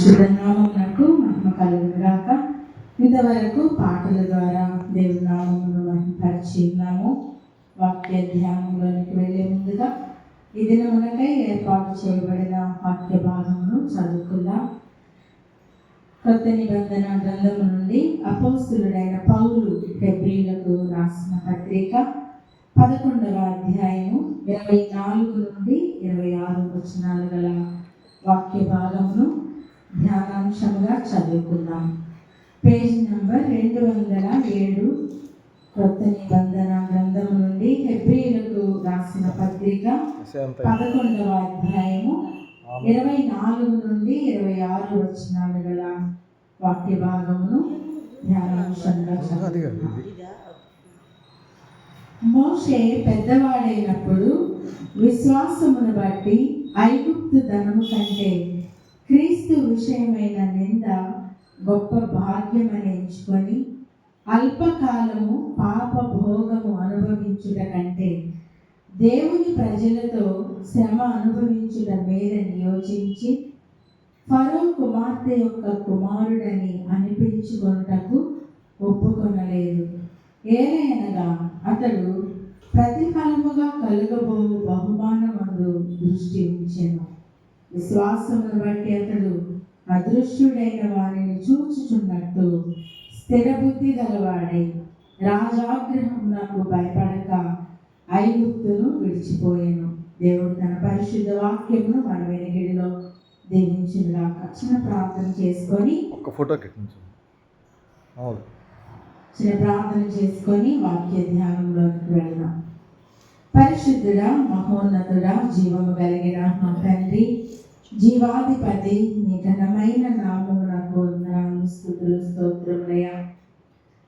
పరిశుద్ధ నామమునకు మహిమ కలుగును గాక. ఇంతవరకు పాటల ద్వారా దేవుని నామమును మహిమపరిచి ఉన్నాము. వాక్య ధ్యానంలోనికి వెళ్ళే ముందుగా ఈ దినమునకై ఏర్పాటు చేయబడిన వాక్య భాగమును చదువుకుందాం. కొత్త నిబంధన గ్రంథము నుండి అపోస్తలుడైన పౌలు హెబ్రీలకు రాసిన పత్రిక 11వ అధ్యాయము 24 నుండి 26 వచనాలు గల వాక్య భాగమును ధ్యానాంశముగా చదువుకుందాం. Page number 207. కొత్త నిబంధన గ్రంథము నుండి హెబ్రీలకు రాసిన పత్రిక 11వ అధ్యాయము 24 నుండి 26 వచనాలు గల వాక్య భాగమును ధ్యానాంశంగా చదువుకుందాం. మోషే పెద్దవాడైనప్పుడు విశ్వాసమును బట్టి ఐగుప్తు ధనము కంటే క్రీస్తు విషయమైన నింద గొప్ప భాగ్యమని ఎంచుకొని అల్పకాలము పాప భోగము అనుభవించుట కంటే దేవుని ప్రజలతో శ్రమ అనుభవించుట మేలని యోచించి ఫరో కుమార్తె యొక్క కుమారుడని అనిపించుకొనుటకు ఒప్పుకొనలేదు. ఏలయనగా అతడు ప్రతిఫలముగా కలుగబో బహుమానమందు దృష్టి ఉంచెను. విశ్వాసమును బట్టి అతడు అదృశ్యుడైన వారిని చూచుచున్నట్టు స్థిరబుద్ధి గలవాడై రాజాగ్రహమునకు భయపడక ఐగుప్తును విడిచిపోయాను. దేవుడు తన పరిశుద్ధ వాక్యమును మన వెనుకడిలో దీవించుగాక. చిన్న ప్రార్థన చేసుకొని వాక్య ధ్యానంలోకి వెళ్దాం. పరిశుద్ధుడా, మహోన్నతుడా, జీవము కలిగిన మా తండ్రి, జీవాధిపతి, నీ ఘనమైన నామమునకు వందనాలు, స్తుతులు, స్తోత్రములయ్యా.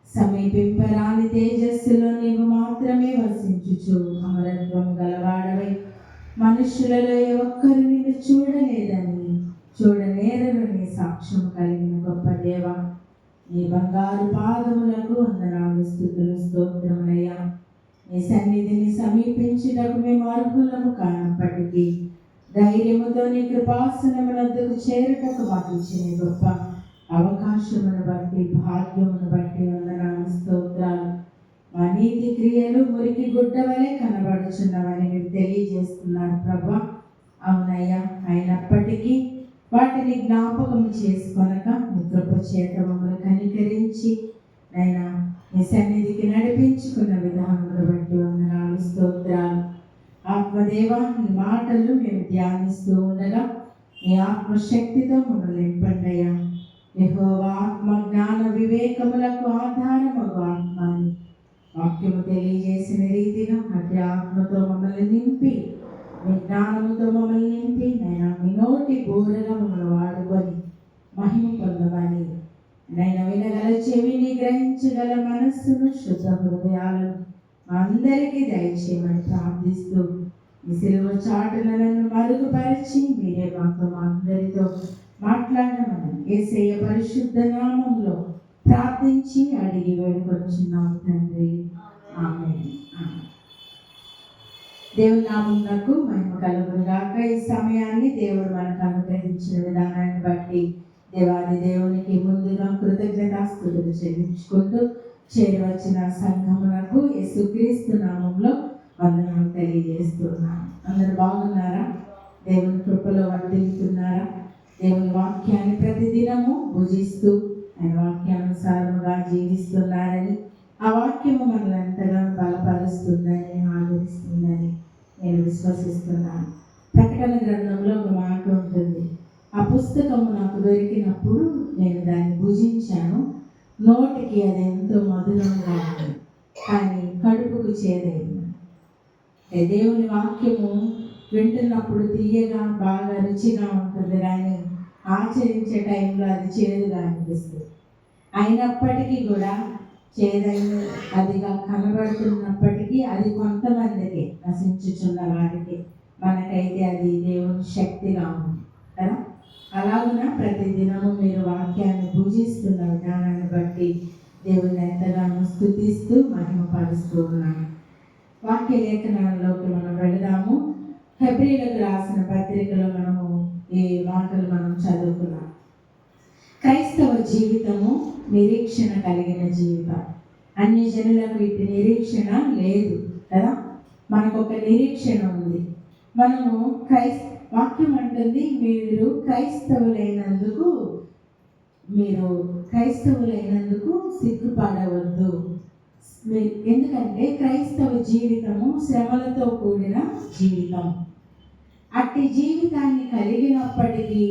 సమీపింపరాని తేజస్సులో నీవు మాత్రమే వసించుచు అమరత్వం గలవాడవై మనుష్యులలో ఏ ఒక్కరు నిన్ను చూడలేదని చూడనేరని సాక్ష్యం కలిగిన గొప్ప దేవ, నీ బంగారు పాదములకు వందనాలు, స్తుతులు, స్తోత్రములయ్యా. నీ సన్నిధిని సమీపించుటకు మేము అర్హులము కానప్పటికీ ధైర్యముతో నీ కృపాసనమునొద్దకు చేరుటకు మాకు ఇచ్చిన గొప్ప అవకాశమును బట్టి, భాగ్యమును బట్టి వందనాలు, స్తోత్రాలు. మా నీతి క్రియలు మురికి గుడ్డ వలె కనబడుచున్నవని మీరు తెలియజేస్తున్నారు ప్రభా. అవునయ్యా, అయినప్పటికీ వాటిని జ్ఞాపకం చేసుకొనక నీ కృప చేత మమ్మల్ని కనికరించి నైనా నీ సన్నిధికి నడిపించుకున్న విధానమును బట్టి వందనాలు, స్తోత్రాలు. ఆత్మదేవ, నీ మాటలు మేము ధ్యానిస్తూ ఉండగా నీ ఆత్మశక్తితో మమ్మల్ని నింపండయ్యా. యెహోవా ఆత్మ జ్ఞాన వివేకములకు ఆధారమగు ఆత్మని వాక్యము తెలియజేసిన రీతిగా అతి ఆత్మతో మమ్మల్ని నింపి, మీ జ్ఞానముతో మమ్మల్ని నింపి నైనా మీ నోటి బోరగా మమ్మల్ని వాడుకొని మహిమ పొందమని నైనా వినగల చెవిని, గ్రహించగల మనస్సును, శుద్ధ హృదయాలను అందరికీ దయచేయమని ప్రార్థిస్తూ ఈ సిలువ చాటున నన్ను మరుగుపరిచి మీరే మాతో మా అందరితో మాట్లాడమని యేసయ్య పరిశుద్ధ నామంలో ప్రార్థించి అడిగి వేడుకొచ్చున్నాం తండ్రి, ఆమేన్. దేవుని నామమునకు మహిమ కలుగును గాక. ఈ సమయాన్ని దేవుడు మనకు అనుగ్రహించిన విధానాన్ని బట్టి దేవాది దేవునికి ముందుగా కృతజ్ఞతాస్తుతులు చెల్లించుకుంటూ చేరవచ్చిన సంఘమునకు యేసుక్రీస్తు నామంలో వందనాలు తెలియజేస్తున్నాను. అందరూ బాగున్నారా? దేవుని కృపలో వర్ధిల్లుతున్నారా? దేవుని వాక్యాన్ని ప్రతిదినము భుజిస్తూ ఆయన వాక్యానుసారముగా జీవిస్తున్నారని, ఆ వాక్యము మనల్ని ఎంతగానో బలపరుస్తుందని, ఆదరిస్తుందని నేను విశ్వసిస్తున్నాను. ప్రకటన గ్రంథంలో ఒక మాట ఉంటుంది, ఆ పుస్తకము నాకు దొరికినప్పుడు నేను దాన్ని భుజించాను, నోటికి అది ఎంతో మధురంగా ఉంది, కానీ కడుపుకు చేదైంది. దేవుని వాక్యము వింటున్నప్పుడు తీయగా బాగా రుచిగా ఉంటుంది, కానీ ఆచరించే టైంలో అది చేదుగా అనిపిస్తుంది. అయినప్పటికీ కూడా చేదైన అదిగా కనబడుతున్నప్పటికీ అది కొంతమందికి, నశించుచున్న వారికి, మనకైతే అది దేవుని శక్తిగా ఉంది కదా. అలాగున ప్రతిదినము మీరు వాక్యాన్ని పూజిస్తున్న విధానాన్ని బట్టి దేవుని ఎంతగానో స్తుతిస్తూ మహిమపరుస్తూ ఉన్నాను. వాక్య లేఖనాల్లోకి మనం వెళదాము. హెబ్రీలకు రాసిన పత్రికలో మనము ఈ మాటలు మనం చదువుకున్నాం. క్రైస్తవ జీవితము నిరీక్షణ కలిగిన జీవితం. అన్ని జనులకు ఇటు నిరీక్షణ లేదు కదా, మనకు ఒక నిరీక్షణ ఉంది. మనము వాక్యం అంటుంది, మీరు క్రైస్తవులైనందుకు సిగ్గుపడవద్దు. ఎందుకంటే క్రైస్తవ జీవితము శ్రమలతో కూడిన జీవితం. అట్టి జీవితాన్ని కలిగినప్పటికీ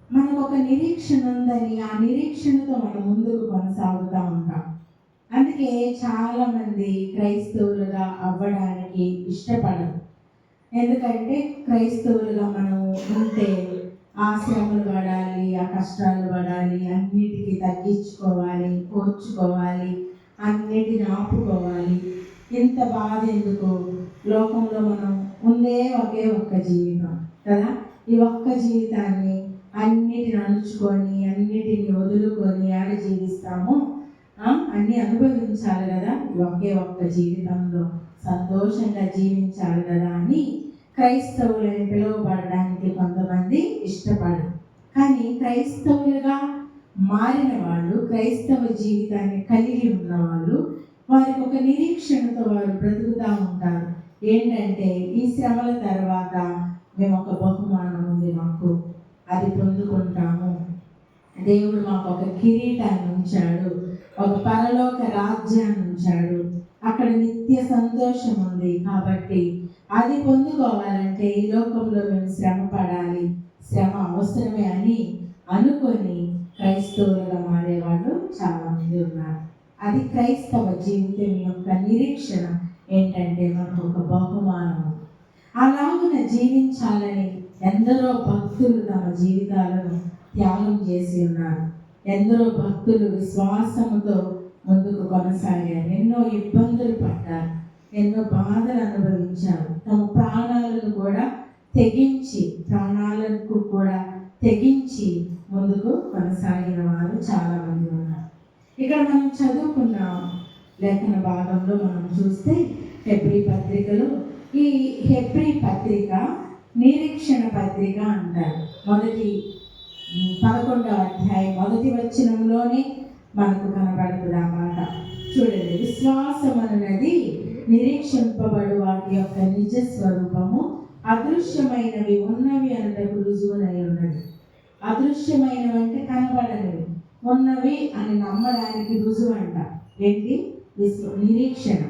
మనకు ఒక నిరీక్షణ ఉందని, ఆ నిరీక్షణతో మనం ముందుకు కొనసాగుతూ ఉంటాం. అందుకే చాలామంది క్రైస్తవులుగా అవ్వడానికి ఇష్టపడరు. ఎందుకంటే క్రైస్తవులుగా మనం ఉంటే ఆ శ్రమలు పడాలి, ఆ కష్టాలు పడాలి, అన్నిటికీ తగ్గించుకోవాలి, ఓర్చుకోవాలి, అన్నిటిని ఆపుకోవాలి. ఇంత బాధ ఎందుకు? లోకంలో మనం ఉందే ఒకే ఒక్క జీవితం కదా. ఈ ఒక్క జీవితాన్ని అన్నిటిని అణుచుకొని, అన్నిటిని వదులుకొని ఆడ జీవిస్తాము. అన్నీ అనుభవించాలి కదా, ఒకే ఒక్క జీవితంలో సంతోషంగా జీవించాలి కదా అని క్రైస్తవులని పిలువబడడానికి కొంతమంది ఇష్టపడరు. కానీ క్రైస్తవులుగా మారిన వాళ్ళు, క్రైస్తవ జీవితాన్ని కలిగి ఉన్నవాళ్ళు, వారికి ఒక నిరీక్షణతో వారు బ్రతుకుతూ ఉంటారు. ఏంటంటే ఈ శ్రమల తర్వాత మేము ఒక బహుమానం ఉంది, మాకు అది పొందుకుంటాము. దేవుడు మాకు ఒక కిరీటాన్ని ఉంచాడు, ఒక పరలోక రాజ్యాన్ని ఉంచాడు, అక్కడ నిత్య సంతోషం ఉంది. కాబట్టి అది పొందుకోవాలంటే ఈ లోకంలో మేము శ్రమ పడాలి, శ్రమ అవసరమే అని అనుకొని క్రైస్తవులుగా మారేవాళ్ళు చాలామంది ఉన్నారు. అది క్రైస్తవ జీవితం యొక్క నిరీక్షణ ఏంటంటే మనకు ఒక బహుమానం. అలాగున జీవించాలని ఎందరో భక్తులు తమ జీవితాలను త్యాగం చేసి ఉన్నారు. ఎందరో భక్తులు విశ్వాసముతో ముందుకు కొనసాగారు, ఎన్నో ఇబ్బందులు పడ్డారు, ఎన్నో బాధలు అనుభవించారు. తమ ప్రాణాలకు కూడా తెగించి ముందుకు కొనసాగిన వారు చాలామంది ఉన్నారు. ఇక్కడ మనం చదువుకున్న లేఖన భాగంలో మనం చూస్తే హెబ్రీ పత్రికలో, ఈ హెబ్రీ పత్రిక నిరీక్షణ పత్రిక అంటారు. 11వ అధ్యాయం 1వ వచనంలోనే మనకు కనబడుతుంది ఆ మాట. చూడండి, విశ్వాసం అన్నది నిరీక్షింపబడు వాటి యొక్క నిజ స్వరూపము, అదృశ్యమైనవి ఉన్నవి అనటకు రుజువునై ఉన్నది. అదృశ్యమైనవి అంటే కనబడనివి, ఉన్నవి అని నమ్మడానికి రుజువు అంట. ఏంటి? నిరీక్షణ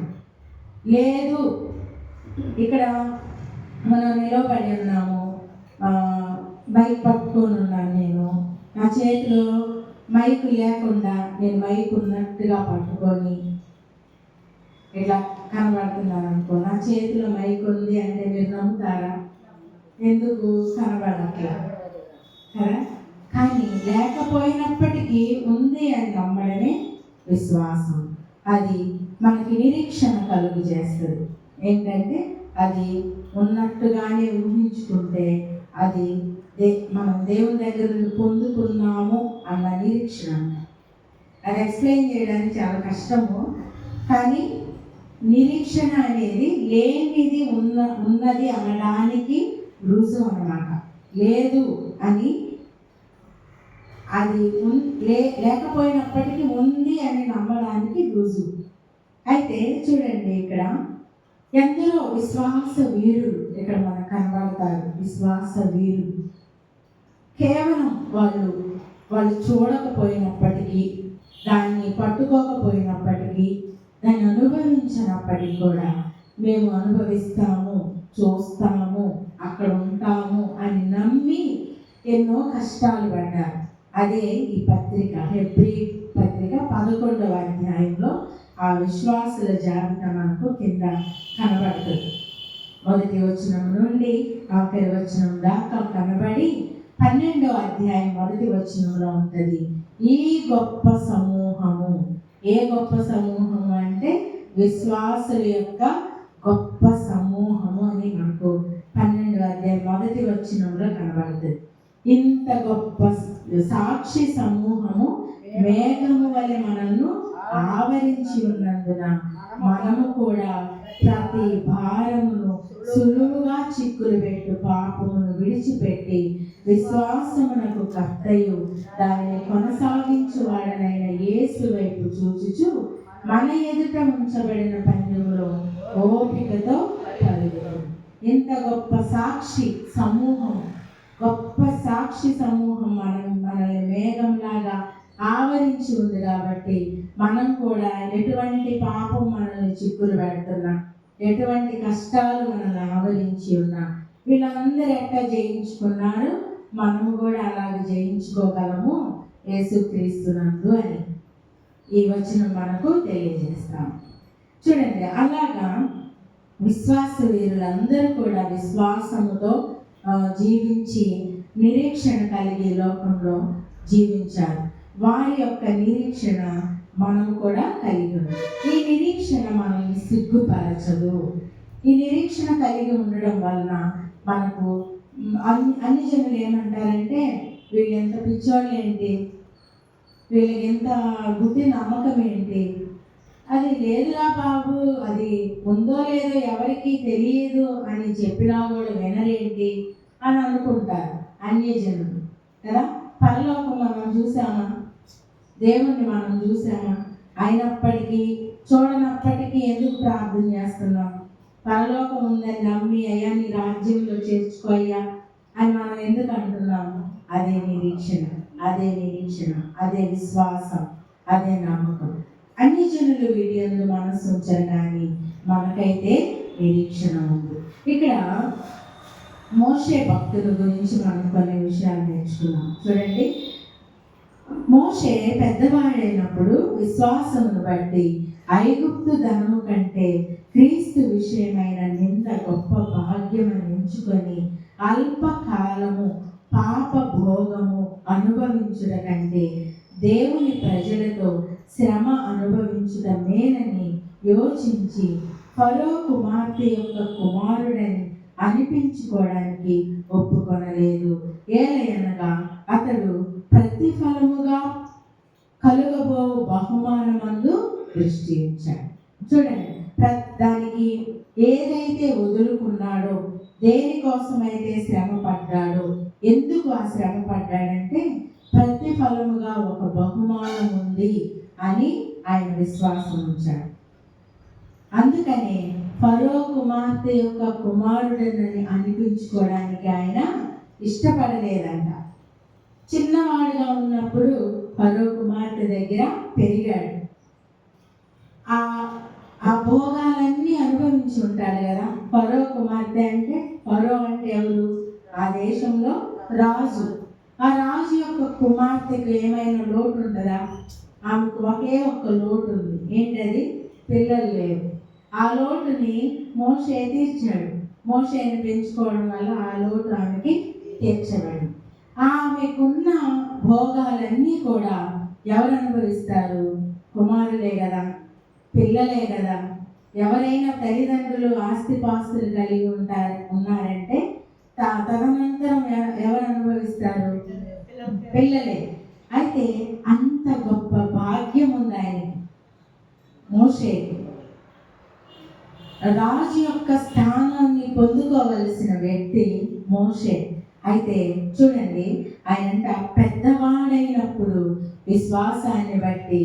లేదు. ఇక్కడ మనం నిలబడి ఉన్నాము, మైక్ పట్టుకొని ఉన్నాను నేను, నా చేతిలో మైక్ లేకుండా నేను మైక్ ఉన్నట్టుగా పట్టుకొని ఇట్లా కనబడుతున్నాను అనుకో, నా చేతిలో మైక్ ఉంది అంటే మీరు నమ్ముతారా? ఎందుకు? కనబడట్లా కదా. కానీ లేకపోయినప్పటికీ ఉంది అని నమ్మడమే విశ్వాసం. అది మనకి నిరీక్షణ కలుగు చేస్తుంది. ఏంటంటే అది ఉన్నట్టుగానే ఊహించుకుంటే అది మనం దేవుని దగ్గర నుండి పొందుకున్నాము అన్న నిరీక్షణ. అది ఎక్స్ప్లెయిన్ చేయడానికి చాలా కష్టము, కానీ నిరీక్షణ అనేది లేనిది ఉన్నది అనడానికి రుజువు అన్నమాట. లేదు అని, అది లేకపోయినప్పటికీ ఉంది అని నమ్మడానికి రుజువు. అయితే చూడండి, ఇక్కడ ఎందరో విశ్వాస వీరులు ఇక్కడ మనకు కనబడతారు. విశ్వాస వీరులు కేవలం వాళ్ళు చూడకపోయినప్పటికీ, దాన్ని పట్టుకోకపోయినప్పటికీ, దాన్ని అనుభవించినప్పటికీ కూడా మేము అనుభవిస్తాము, చూస్తాము, అక్కడ ఉంటాము అని నమ్మి ఎన్నో కష్టాలు పడ్డారు. అదే ఈ పత్రిక, హెబ్రీ పత్రిక 11వ అధ్యాయంలో ఆ విశ్వాసుల జాబితా మనకు కింద కనబడుతుంది. 1వ వచనం నుండి ఆఖరి వచనం దాకా కనబడి 12వ అధ్యాయం 1వ వచనంలో ఉంటుంది. ఈ గొప్ప సమూహము, ఏ గొప్ప సమూహము అంటే విశ్వాసుల యొక్క గొప్ప సమూహము అని మనకు 12వ అధ్యాయం 1వ వచనంలో కనబడుతుంది. ఇంత గొప్ప సాక్షి సమూహము మేఘము వలె మనల్ని ఆవరించి ఉన్నందున మనము కూడా ప్రతి భారమును సులువుగా చిక్కులు పెట్టు పాపమును విడిచిపెట్టి విశ్వాసమునకు కర్తయు దానిని కొనసాగించువాడనైన యేసు వైపు చూచుచు మన ఎదుట ఉంచబడిన పందెములో ఓపికతో పరుగులు. ఇంత గొప్ప సాక్షి సమూహం, గొప్ప సాక్షి సమూహం మనల్ని మేఘంలాగా ఆవరించి ఉంది కాబట్టి మనం కూడా ఎటువంటి పాపం మనల్ని చిక్కులు పెడుతున్నా, ఎటువంటి కష్టాలు మనల్ని ఆవరించి ఉన్నా, వీళ్ళందరూ ఎట్లా జయించుకున్నారు, మనము కూడా అలాగే జయించుకోగలము యేసుక్రీస్తునందు అని ఈ వచనం మనకు తెలియజేస్తాం. చూడండి, అలాగా విశ్వాస వీరులందరూ కూడా విశ్వాసముతో జీవించి నిరీక్షణ కలిగి లోకంలో జీవించారు. వారి యొక్క నిరీక్షణ మనం కూడా కలిగి ఉన్నాం. ఈ నిరీక్షణ మనల్ని సిగ్గుపరచదు. ఈ నిరీక్షణ కలిగి ఉండడం వలన మనకు అన్ని జనులు ఏమంటారంటే, వీళ్ళు ఎంత పిచ్చోళ్ళు ఏంటి, వీళ్ళకి ఎంత గుడ్డి నమ్మకం ఏంటి, అది లేదురా బాబు, అది ఉందో లేదో ఎవరికి తెలియదు అని చెప్పినా కూడా వినరేంటి అని అనుకుంటారు అన్యజనులు కదా. పరలోకం మనం చూసామా, దేవుణ్ణి మనం చూసామా, అయినప్పటికీ చూడనప్పటికీ ఎందుకు ప్రార్థన చేస్తున్నాం? పరలోకం ఉందని నమ్మి అయ్యా నీ రాజ్యంలో చేర్చుకోయ్యా అని మనం ఎందుకు అంటున్నాము? అదే నిరీక్షణ, అదే నిరీక్షణ, అదే విశ్వాసం, అదే నమ్మకం. అన్ని జనులు వీడియోలు మనసు ఉంచారు, కానీ మనకైతే నిరీక్షణ ఉంది. ఇక్కడ మోషే భక్తుల గురించి మనం కొన్ని విషయాలు నేర్చుకున్నాం. చూడండి, మోషే పెద్దవాడైనప్పుడు విశ్వాసమును బట్టి ఐగుప్తు ధనము కంటే క్రీస్తు విషయమైన నింద గొప్ప భాగ్యమని ఎంచుకొని అల్పకాలము పాప భోగము అనుభవించుట కంటే దేవుని ప్రజలతో శ్రమ అనుభవించుట మేలని యోచించి ఫరో కుమార్తె యొక్క కుమారుడని అనిపించుకోవడానికి ఒప్పుకొనలేదు. ఏలయనగా అతడు ప్రతిఫలముగా కలుగబో బహుమానమందు దృష్టి ఉంచాడు. చూడండి, దానికి ఏదైతే వదులుకున్నాడో, దేనికోసమైతే శ్రమ పడ్డాడో, ఎందుకు ఆ శ్రమ పడ్డాడంటే ప్రతిఫలముగా ఒక బహుమానం ఉంది అని ఆయన విశ్వాసం ఉంచాడు. అందుకనే ఫరో కుమార్తె యొక్క కుమారుడని అనిపించుకోవడానికి ఆయన ఇష్టపడలేదంట. చిన్నవాడుగా ఉన్నప్పుడు ఫరో కుమార్తె దగ్గర పెరిగాడు. ఆ భోగాలన్నీ అనుభవించి ఉంటాడు కదా. ఫరో కుమార్తె అంటే, ఫరో అంటే ఎవరు? ఆ దేశంలో రాజు. ఆ రాజు యొక్క కుమార్తెకు ఏమైనా లోటు ఉంటుందా? ఆమెకు ఒకే ఒక్క లోటు ఉంది. ఏంటది? పిల్లలు లేరు. ఆ లోటుని మోషే తీర్చాడు. మోషేని పెంచుకోవడం వల్ల ఆ లోటు ఆమెకి తీర్చబడి, ఆమెకున్న భోగాలన్నీ కూడా ఎవరు అనుభవిస్తారు? కుమారులే కదా, పిల్లలే కదా. ఎవరైనా తల్లిదండ్రులు ఆస్తిపాస్తులు కలిగి ఉన్నారంటే తదనంతరం ఎవరు అనుభవిస్తారు? పిల్లలే. అయితే అంత గొప్ప భాగ్యం ఉంది ఆయనకి, మోషేకి. రాజు యొక్క స్థానాన్ని పొందుకోవలసిన వ్యక్తి మోషే. అయితే చూడండి, ఆయన పెద్దవాడైనప్పుడు విశ్వాసాన్ని బట్టి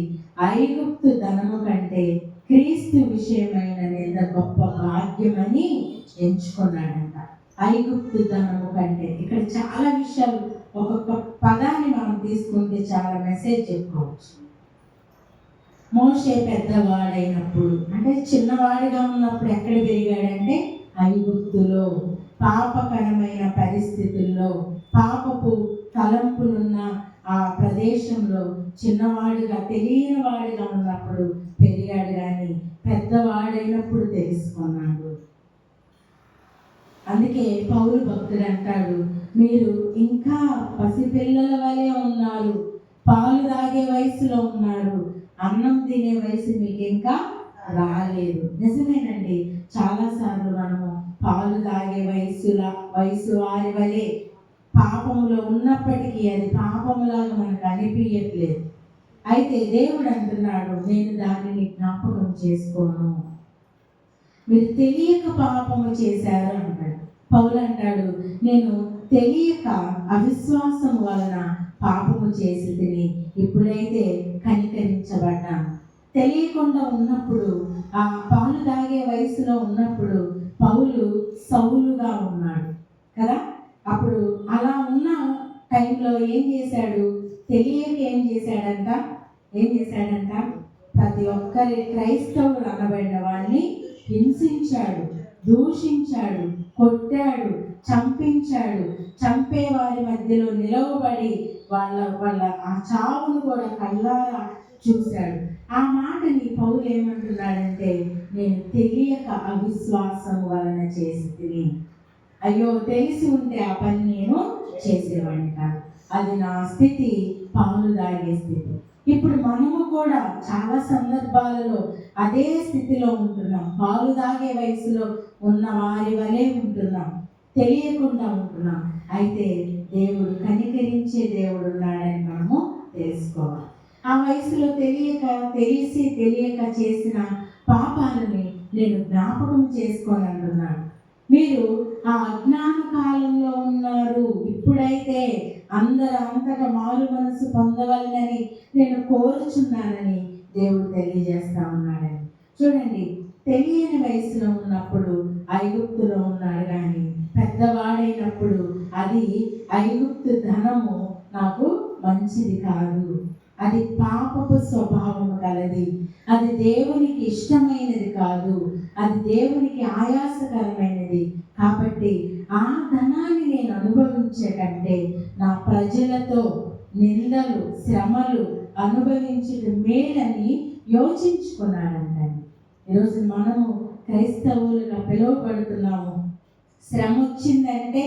ఐగుప్తు ధనము కంటే క్రీస్తు విషయమైన నింద గొప్ప భాగ్యమని ఎంచుకున్నాడంట. ఐగుప్తు ధనము కంటే, ఇక్కడ చాలా విషయాలు, ఒక్కొక్క పదాన్ని మనం తీసుకుంటే చాలా మెసేజ్ చెప్పుకోవచ్చు. మోషే పెద్దవాడైనప్పుడు అంటే చిన్నవాడిగా ఉన్నప్పుడు ఎక్కడ పెరిగాడంటే ఐగుప్తులో, పాపకరమైన పరిస్థితుల్లో, పాపపు తలంపులున్న ఆ ప్రదేశంలో చిన్నవాడిగా తెలియని వాడిగా ఉన్నప్పుడు పెరిగాడు, కానీ పెద్దవాడైనప్పుడు తెలుసుకున్నాడు. అందుకే పౌలు భక్తుడు అంటాడు, మీరు ఇంకా పసిపిల్లల వలె ఉన్నారు, పాలు తాగే వయసులో ఉన్నారు, అన్నం తినే వయసు మీకు ఇంకా రాలేదు. నిజమేనండి, చాలాసార్లు మనము పాలు తాగే వయసు వారి వలె పాపంలో ఉన్నప్పటికీ అది పాపంలాగా మనకు అనిపించట్లేదు. అయితే దేవుడు అంటున్నాడు, నేను దానిని జ్ఞాపకం చేసుకోను. మీరు తెలియక పాపము చేశారు అంటాడు. పౌలు అంటాడు, నేను తెలియక అవిశ్వాసం వలన పాపము చేసి తిని ఇప్పుడైతే కనికరించబడ్డాను. తెలియకుండా ఉన్నప్పుడు, ఆ పాలు తాగే వయసులో ఉన్నప్పుడు పౌలు సౌలుగా ఉన్నాడు కదా. అప్పుడు అలా ఉన్న టైంలో ఏం చేశాడు? తెలియక ఏం చేశాడంట? ప్రతి ఒక్కరి క్రైస్తవులు అనబడిన వాళ్ళని హింసించాడు, దూషించాడు, కొట్టాడు, చంపించాడు. చంపే వారి మధ్యలో నిలవబడి వాళ్ళ ఆ చావును కూడా కళ్ళారా చూశాడు. ఆ మాటని పౌలు ఏమంటున్నాడంటే, నేను తెలియక అవిశ్వాసం వలన చేసి తిని, అయ్యో తెలిసి ఉంటే ఆ పని నేను చేసేవాడిని కాదు. అది నా స్థితి, పాలు తాగే స్థితి. ఇప్పుడు మనము కూడా చాలా సందర్భాలలో అదే స్థితిలో ఉంటున్నాం. పాలు తాగే వయసులో ఉన్న వారి వలె ఉంటున్నాం, తెలియకుండా ఉంటున్నాం. అయితే దేవుడు కనికరించే దేవుడు ఉన్నాడని మనము తెలుసుకోవాలి. ఆ వయసులో తెలియక చేసిన పాపాలని నేను జ్ఞాపకం చేసుకొని అంటున్నాను. మీరు ఆ అజ్ఞాన కాలంలో ఉన్నారు. ఇప్పుడైతే అంతగా మారు మనసు పొందవాలని నేను కోరుచున్నానని దేవుడు తెలియజేస్తా ఉన్నాడని. చూడండి, తెలియని వయసులో ఉన్నప్పుడు ఐగుప్తులో ఉన్నాడు, కానీ పెద్దవాడైనప్పుడు అది ఐగుప్తు ధనము నాకు మంచిది కాదు, అది పాపపు స్వభావము కలది, అది దేవునికి ఇష్టమైనది కాదు, అది దేవునికి ఆయాసకరమైనది. కాబట్టి ఆ ధనాన్ని నేను అనుభవించే కంటే నా ప్రజలతో నిందలు, శ్రమలు అనుభవించడం మేలని యోచించుకున్నాడంటండి. ఈరోజు మనము క్రైస్తవులుగా పిలువబడుతున్నాము. శ్రమ వచ్చిందంటే,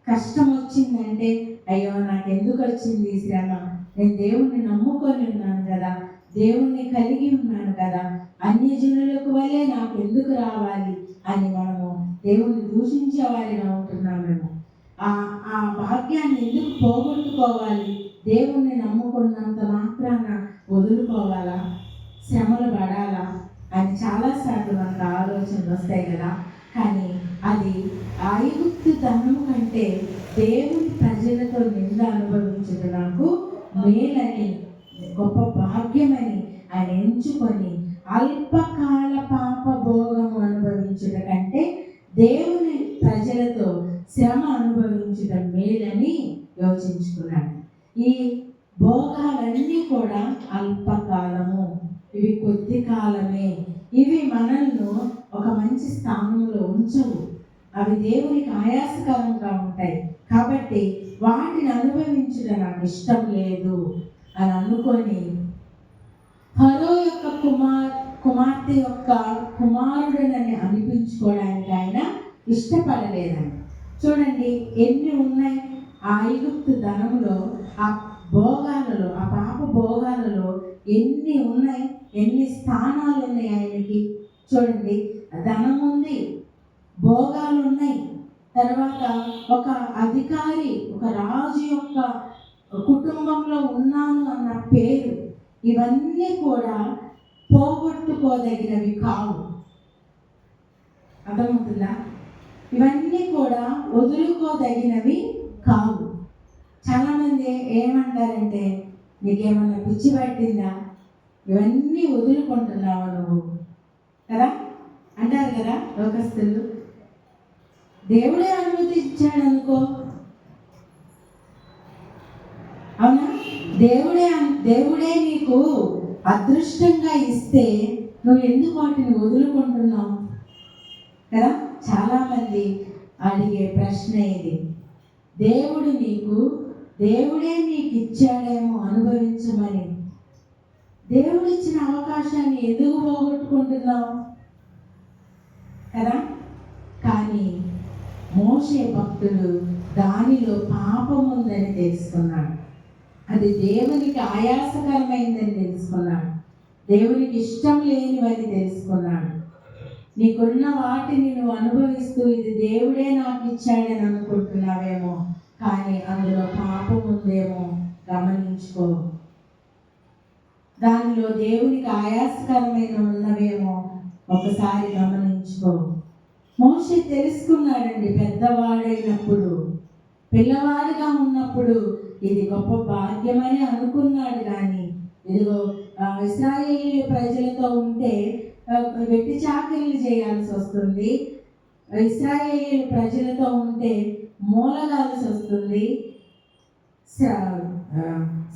కష్టం వచ్చిందంటే, అయ్యో నాకు ఎందుకు వచ్చింది ఈ శ్రమ, నేను దేవుణ్ణి నమ్ముకొని ఉన్నాను కదా, దేవుణ్ణి కలిగి ఉన్నాను కదా, అన్యజనులకు వలె నాకు ఎందుకు రావాలి అని మనము దేవుణ్ణి దూషించే వారిగా ఉంటున్నామేమో. ఆ భాగ్యాన్ని ఎందుకు పోగొట్టుకోవాలి? దేవుణ్ణి నమ్ముకున్నంత మాత్రాన వదులుకోవాలా, శ్రమలు పడాలా అని చాలాసార్లు మనకు ఆలోచనలు వస్తాయి కదా. కానీ అది ఐగుప్తు ధనము కంటే దేవుని ప్రజలతో నింద అనుభవించడం నాకు మేలని, గొప్ప భాగ్యమని ఆయన ఎంచుకొని అల్పకాల పాప భోగము అనుభవించడం కంటే దేవుని ప్రజలతో శ్రమ అనుభవించడం మేలని యోచించుకున్నాడు. ఈ భోగాలన్నీ కూడా అల్పకాలము, ఇవి కొద్ది కాలమే, ఇవి మనల్ని ఒక మంచి స్థానంలో ఉంచవు, అవి దేవునికి ఆయాసకరంగా ఉంటాయి. కాబట్టి వాటిని అనుభవించడం నాకు ఇష్టం లేదు అని అనుకొని ఫరో యొక్క కుమార్తె యొక్క కుమారుడనని అనిపించుకోవడానికి ఆయన ఇష్టపడలేదండి. చూడండి ఎన్ని ఉన్నాయి ఆ ఐగుప్తు ధనంలో, ఆ భోగాలలో, ఆ పాప భోగాలలో ఎన్ని ఉన్నాయి, ఎన్ని స్థానాలు ఉన్నాయి ఆయనకి. చూడండి, ధనం ఉంది, భోగాలు ఉన్నాయి, తర్వాత ఒక అధికారి, ఒక రాజు యొక్క కుటుంబంలో ఉన్నాను అన్న పేరు, ఇవన్నీ కూడా పోగొట్టుకోదగినవి కావు. అర్థమవుతుందా? ఇవన్నీ కూడా వదులుకోదగినవి కావు. చాలామంది ఏమంటారంటే, నీకేమన్నా పిచ్చి పట్టిందా, ఇవన్నీ వదులుకుంటున్నావు నువ్వు కదా అంటారు కదా లోకస్తులు. దేవుడే అనుమతించాడు అనుకో, అవునా? దేవుడే నీకు అదృష్టంగా ఇస్తే నువ్వు ఎందుకు వాటిని వదులుకుంటున్నావు కదా. చాలామంది అడిగే ప్రశ్న ఇది. దేవుడే నీకు ఇచ్చాడేమో అనుభవించమని, దేవుడు ఇచ్చిన అవకాశాన్ని ఎందుకు పోగొట్టుకుంటున్నావు కదా. కానీ మోషే భక్తుడు దానిలో పాపం ఉందని తెలుసుకున్నాడు, అది దేవునికి ఆయాసకరమైందని తెలుసుకున్నాడు, దేవునికి ఇష్టం లేనివని తెలుసుకున్నాడు. నీకున్న వాటిని నువ్వు అనుభవిస్తూ ఇది దేవుడే నాకు ఇచ్చాడని అనుకుంటున్నావేమో, కానీ అందులో పాపం ఉందేమో గమనించుకో. దానిలో దేవునికి ఆయాసకరమైన ఉన్నవేమో ఒకసారి గమనించుకో. మోషే తెలుసుకున్నాడండి పెద్దవాడైనప్పుడు. పిల్లవాడిగా ఉన్నప్పుడు ఇది గొప్ప భాగ్యమని అనుకున్నాడు. కానీ ఇదిగో ఇశ్రాయేలు ప్రజలతో ఉంటే వెట్టి చాకరీలు చేయాల్సి వస్తుంది. ఇశ్రాయేలు ప్రజలతో ఉంటే మూలగాల్సి వస్తుంది.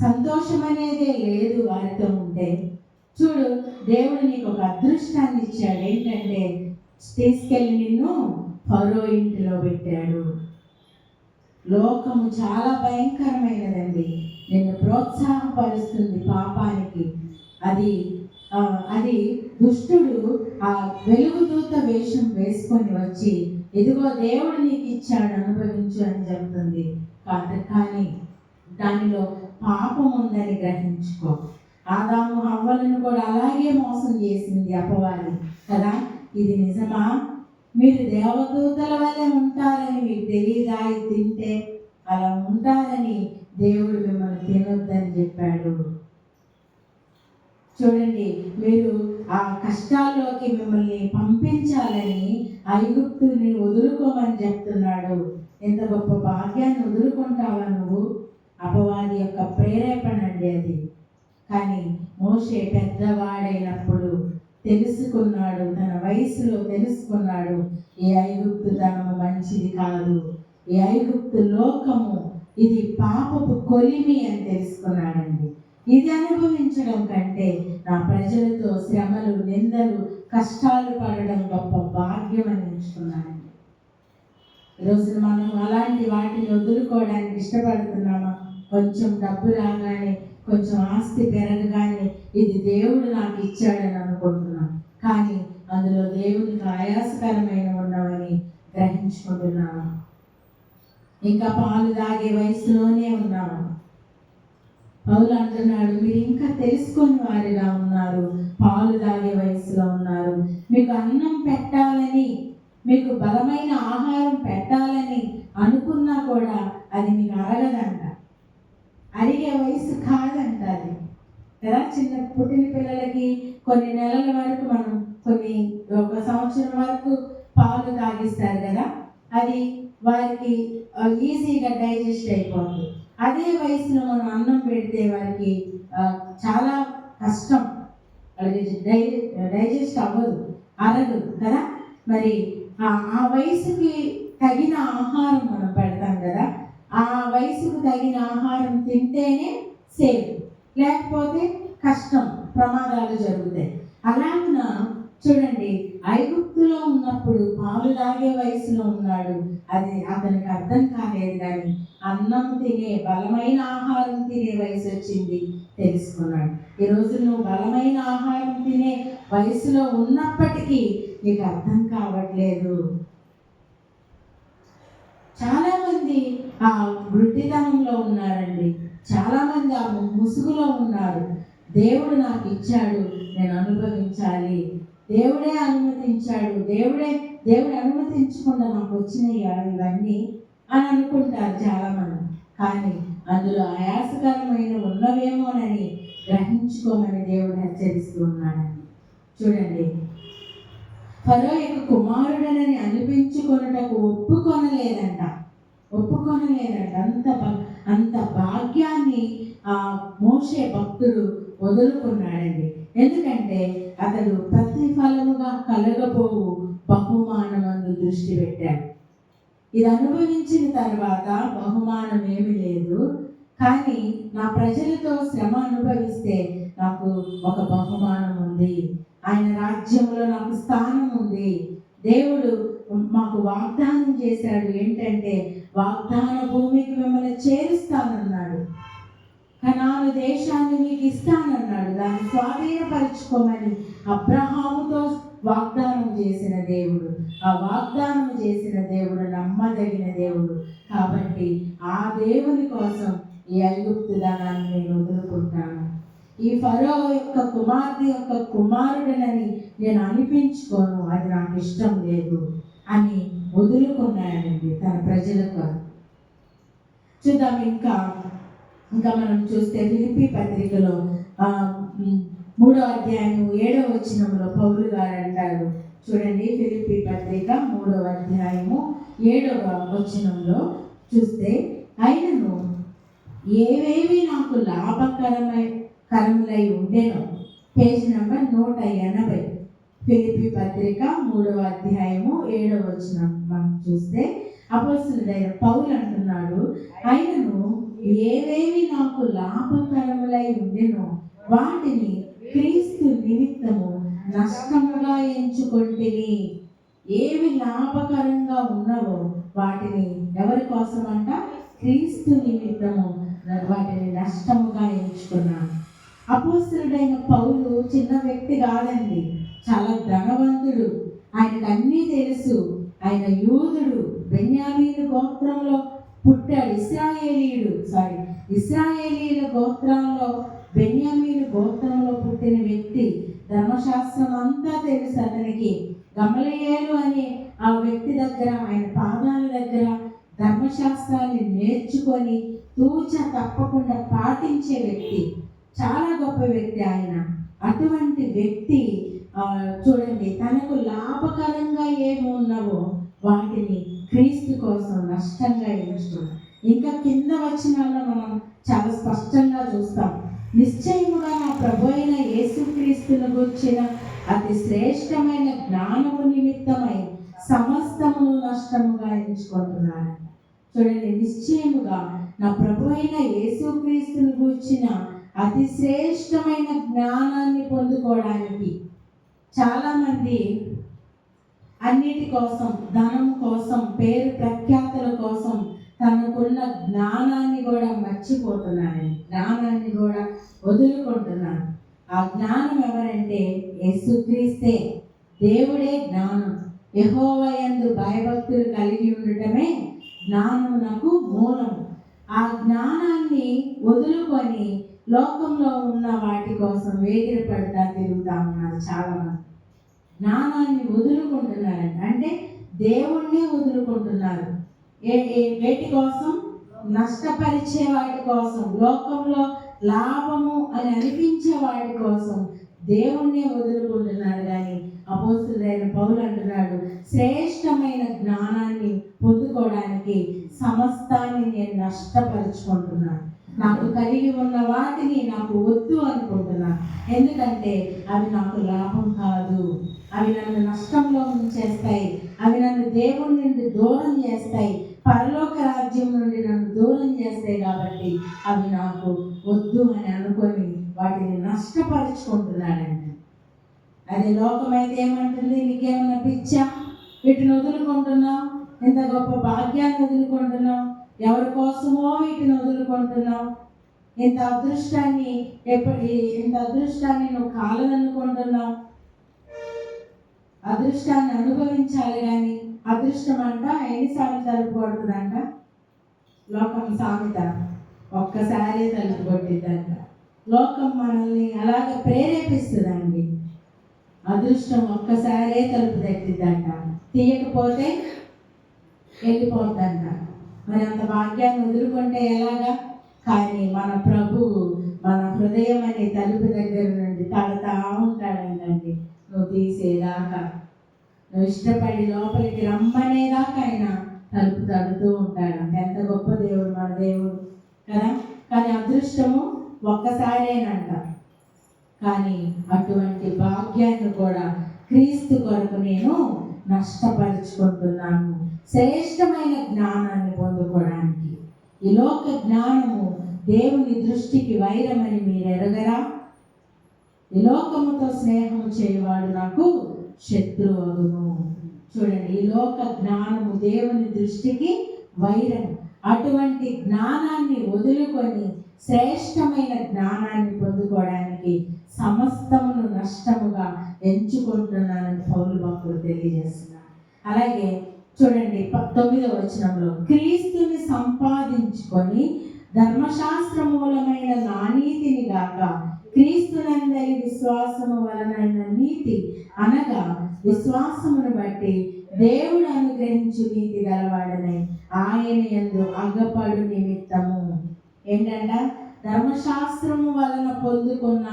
సంతోషం అనేదే లేదు వారితో ఉంటే. చూడు, దేవుడు నీకు ఒక అదృష్టాన్ని ఇచ్చాడు. ఏంటంటే తీసుకెళ్ళి నిన్ను ఫరో ఇంటిలో పెట్టాడు. లోకము చాలా భయంకరమైనదండి. నిన్ను ప్రోత్సాహపరుస్తుంది పాపానికి. అది దుష్టుడు ఆ వెలుగుదూత వేషం వేసుకొని వచ్చి ఇదిగో దేవుడు నీకు ఇచ్చాడు అనుభవించు అని చెప్తుంది. కానీ దానిలో పాపం ఉందని గ్రహించుకో. ఆదాము హవ్వలను కూడా అలాగే మోసం చేసింది అపవాది కదా. ఇది నిజమా? మీరు దేవదూతల వల్లే ఉంటారని మీకు తెలియదా? ఇది తింటే అలా ఉంటారని దేవుడు మిమ్మల్ని తినొద్దని చెప్పాడు. చూడండి, మీరు ఆ కష్టాల్లోకి మిమ్మల్ని పంపించాలని ఐగుప్తుని వదులుకోమని చెప్తున్నాడు. ఎంత గొప్ప భాగ్యాన్ని వదులుకుంటావా నువ్వు? అపవాది యొక్క ప్రేరేపణ అండి అది. కానీ మోషే పెద్దవాడైనప్పుడు తెలుసుకున్నాడు, తన వయసులో తెలుసుకున్నాడు, ఈ ఐగుప్తు ధనము మంచిది కాదు, ఈ ఐగుప్తు లోకము ఇది పాపపు కొలిమి అని తెలుసుకున్నాడండి. ఇది అనుభవించడం కంటే నా ప్రజలతో శ్రమలు, నిందలు, కష్టాలు పడడం గొప్ప భాగ్యం అని ఎంచుకున్నానండి. ఈరోజు మనం అలాంటి వాటిని వదులుకోవడానికి ఇష్టపడుతున్నామా? కొంచెం డబ్బు రాగానే, కొంచెం ఆస్తి పెరగగానే ఇది దేవుడు నాకు ఇచ్చాడని అనుకుంటున్నాను. కానీ అందులో దేవునికి ఆయాసకరమైన ఉన్నవని గ్రహించుకుంటున్నాను. ఇంకా పాలు తాగే వయసులోనే ఉన్నాము. పౌలు అంటున్నాడు, మీరు ఇంకా తెలుసుకొని వారిగా ఉన్నారు, పాలు తాగే వయసులో ఉన్నారు. మీకు అన్నం పెట్టాలని, మీకు బలమైన ఆహారం పెట్టాలని అనుకున్నా కూడా అది మీకు అరగదంట. అరిగే వయసు కాదంట అది కదా. చిన్న పుట్టిన పిల్లలకి కొన్ని నెలల వరకు మనం ఒక సంవత్సరం వరకు పాలు తాగిస్తారు కదా. అది వారికి ఈజీగా డైజెస్ట్ అయిపోతుంది. అదే వయసులో మనం అన్నం పెడితే వారికి చాలా కష్టం, వాళ్ళకి డైజెస్ట్ అవ్వదు, అరగదు కదా. మరి ఆ వయసుకి తగిన ఆహారం మనం పెడతాం కదా. ఆ వయసుకు తగిన ఆహారం తింటేనే సేఫ్, లేకపోతే కష్టం, ప్రమాదాలు జరుగుతాయి. అలాగున చూడండి, ఐగుప్తులో ఉన్నప్పుడు పాలు తాగే వయసులో ఉన్నాడు. అది అతనికి అర్థం కాలేదు. కానీ అన్నం తినే, బలమైన ఆహారం తినే వయసు వచ్చింది, తెలుసుకున్నాడు. ఈరోజు నువ్వు బలమైన ఆహారం తినే వయసులో ఉన్నప్పటికీ నీకు అర్థం కావట్లేదు. చాలామంది ఆ వృద్ధితనంలో ఉన్నారండి. చాలామంది ఆ ముసుగులో ఉన్నారు. దేవుడు నాకు ఇచ్చాడు, నేను అనుభవించాలి, దేవుడే అనుమతించాడు, దేవుడు అనుమతించకుండా నాకు వచ్చినాయి ఇవన్నీ అని అనుకుంటారు చాలామంది. కానీ అందులో ఆయాసకరమైన ఉన్నవేమోనని గ్రహించుకోమని దేవుడు హెచ్చరిస్తూ ఉన్నాడని. చూడండి, ఫరో యొక్క కుమారుడనని అనిపించుకొనుటకు ఒప్పుకొనలేదంట. అంత భాగ్యాన్ని ఆ మోషే భక్తుడు వదులుకున్నాడండి. ఎందుకంటే అతడు ప్రతిఫలముగా కలగబోవు బహుమానమందు దృష్టి పెట్టాడు. ఇది అనుభవించిన తర్వాత బహుమానం ఏమీ లేదు, కానీ నా ప్రజలతో శ్రమ అనుభవిస్తే నాకు ఒక బహుమానం ఉంది, ఆయన రాజ్యంలో నాకు స్థానం ఉంది, దేవుడు మాకు వాగ్దానం చేశాడు. ఏంటంటే వాగ్దాన భూమికి మిమ్మల్ని చేరుస్తానన్నాడు, కనాను దేశాన్ని మీకు ఇస్తానన్నాడు, దాన్ని స్వాధీనపరచుకోమని అబ్రహాముతో వాగ్దానం చేసిన దేవుడు. ఆ వాగ్దానం చేసిన దేవుడు నమ్మదగిన దేవుడు. కాబట్టి ఆ దేవుని కోసం ఈ ఐగుప్తు ధనాన్ని నేను వదులుకుంటాను. ఈ ఫరో యొక్క కుమార్తె యొక్క కుమారుడనని నేను అనిపించుకోను, అది నాకు ఇష్టం లేదు అని వదులుకున్నాడండి తన ప్రజలకు. చూద్దాం ఇంకా మనం చూస్తే ఫిలిప్పీ పత్రికలో 3వ అధ్యాయం 7వ వచనంలో పౌలు గారు అంటారు. చూడండి, ఫిలిప్పీ పత్రిక 3వ అధ్యాయము 7వ వచనంలో చూస్తే, అయినను ఏవేవి నాకు కరములై ఉండెనో, పేజ్ నెంబర్ 180, ఫిలిప్పీ పత్రిక 3వ అధ్యాయము 7వ వచనం మనం చూస్తే అపోస్తలుడైన పౌలు అంటున్నాడు, అయినను ఏవేవి నాకు లాభకరములై ఉండెనో వాటిని క్రీస్తు నిమిత్తము నష్టముగా ఎంచుకొంటిని. ఏవి లాభకరంగా ఉన్నవో వాటిని ఎవరి కోసం అంట? క్రీస్తు నిమిత్తము వాటిని నష్టముగా ఎంచుకున్నాను. అపోస్తలుడైన పౌలు చిన్న వ్యక్తి కాదండి, చాలా ధనవంతుడు. ఆయనకు అన్నీ తెలుసు. ఆయన యూదుడు, బెన్యామీను గోత్రంలో పుట్టాడు. ఇశ్రాయేలీయుల గోత్రంలో బెన్యామీను గోత్రంలో పుట్టిన వ్యక్తి. ధర్మశాస్త్రం అంతా తెలుసు అతనికి. గమలీయేలు అనే ఆ వ్యక్తి దగ్గర, ఆయన పాదాల దగ్గర ధర్మశాస్త్రాన్ని నేర్చుకొని తూచ తప్పకుండా పాటించే వ్యక్తి. చాలా గొప్ప వ్యక్తి ఆయన. అటువంటి వ్యక్తి చూడండి, తనకు లాభకరంగా ఏమి ఉన్నావో వాటిని క్రీస్తు కోసం నష్టంగా ఎంచుకున్నాం. ఇంకా కింద వచనాల్లో మనం చాలా స్పష్టంగా చూస్తాం. నిశ్చయముగా నా ప్రభు అయిన యేసుక్రీస్తును గురించిన అతి శ్రేష్టమైన జ్ఞానము నిమిత్తమై సమస్తమును నష్టముగా ఎంచుకుంటున్నాను. చూడండి, నిశ్చయముగా నా ప్రభు అయిన యేసుక్రీస్తును గురించిన అతి శ్రేష్టమైన జ్ఞానాన్ని పొందుకోవడానికి చాలామంది అన్నిటి కోసం, ధనం కోసం, పేరు ప్రఖ్యాతుల కోసం తనకున్న జ్ఞానాన్ని కూడా మర్చిపోతున్నారని, జ్ఞానాన్ని కూడా వదులుకుంటున్నారు. ఆ జ్ఞానం ఎవరంటే యేసుక్రీస్తే. దేవుడే జ్ఞానం. యెహోవా యందు భయభక్తులు కలిగి ఉండటమే జ్ఞానమునకు మూలం. ఆ జ్ఞానాన్ని వదులుకొని లోకంలో ఉన్న వాటి కోసం వేగిరపడతా తిరుగుతా ఉన్నారు చాలామంది. జ్ఞానాన్ని వదులుకుంటున్నారంట, అంటే దేవుణ్ణి వదులుకుంటున్నారు. వేటి కోసం? నష్టపరిచే వాటి కోసం, లోకంలో లాభము అని అనిపించే వాటి కోసం దేవుణ్ణి వదులుకుంటున్నారు. కానీ అపోస్తలుడైన పౌలు అంటున్నాడు, శ్రేష్టమైన జ్ఞానాన్ని పొందుకోవడానికి సమస్తాన్ని నేను నష్టపరుచుకుంటున్నాను. నాకు కలిగి ఉన్న వాటిని నాకు వద్దు అనుకుంటున్నాను. ఎందుకంటే అవి నాకు లాభం కాదు. అవి నన్ను నష్టంలో ఉంచేస్తాయి. అవి నన్ను దేవుని నుండి దూరం చేస్తాయి. పరలోక రాజ్యం నుండి నన్ను దూరం చేస్తాయి. కాబట్టి అవి నాకు వద్దు అని అనుకొని వాటిని నష్టపరుచుకుంటున్నాడండి. అది లోకమైతే ఏమంటుంది? నీకేమన్నా పిచ్చా? వీటిని వదులుకుంటున్నావు, ఇంత గొప్ప భాగ్యాన్ని వదులుకుంటున్నావు, ఎవరి కోసమో వీటిని వదులుకుంటున్నావు, ఇంత అదృష్టాన్ని నువ్వు కాలదనుకుంటున్నావు. అదృష్టాన్ని అనుభవించాలి, కానీ అదృష్టం అంట ఎన్నిసార్లు తలుపు కొడుతుందంట? లోకం సామెత, ఒక్కసారి తలుపు కొట్టిద్దంట. లోకం మనల్ని అలాగే ప్రేరేపిస్తుందండి. అదృష్టం ఒక్కసారే తలుపు తట్టిద్దంట, తీయకపోతే వెళ్ళిపోద్దంట. మరి అంత భాగ్యాన్ని వదులుకుంటే ఎలాగా? కానీ మన ప్రభువు మన హృదయం అనే తలుపు దగ్గర నుండి తడతా ఉంటాడండి. నువ్వు తీసేదాకా, నువ్వు ఇష్టపడి లోపలికి రమ్మనేదాకా ఆయన తలుపు తడుతూ ఉంటాడు. ఎంత గొప్ప దేవుడు మన దేవుడు కదా. కానీ అదృష్టము ఒక్కసారేనంట. కానీ అటువంటి భాగ్యాన్ని కూడా క్రీస్తు కొరకు నేను నష్టపరుచుకుంటున్నాను, శ్రేష్టమైన జ్ఞానాన్ని పొందుకోవడానికి. ఈ లోక జ్ఞానము దేవుని దృష్టికి వైరమని మీరు ఎరగరా? ఈ లోకముతో స్నేహము చేయవాడు నాకు శత్రువగును. చూడండి, ఈ లోక జ్ఞానము దేవుని దృష్టికి వైరం. అటువంటి జ్ఞానాన్ని వదులుకొని శ్రేష్టమైన జ్ఞానాన్ని పొందుకోవడానికి సమస్తమును నష్టముగా ఎంచుకుంటున్నానని పౌలు భక్తుడు తెలియజేస్తున్నారు. అలాగే చూడండి 9వ వచనంలో, క్రీస్తుని సంపాదించుకొని ధర్మశాస్త్ర మూలమైన నా నీతిని గాక క్రీస్తునందరి విశ్వాసము వలనైన నీతి, అనగా విశ్వాసమును బట్టి దేవుడు అనుగ్రహించు నీతి గలవాడనై ఆయన యందు అగపడు నిమిత్తము. ఏంటంట? ధర్మశాస్త్రము వలన పొందుకున్న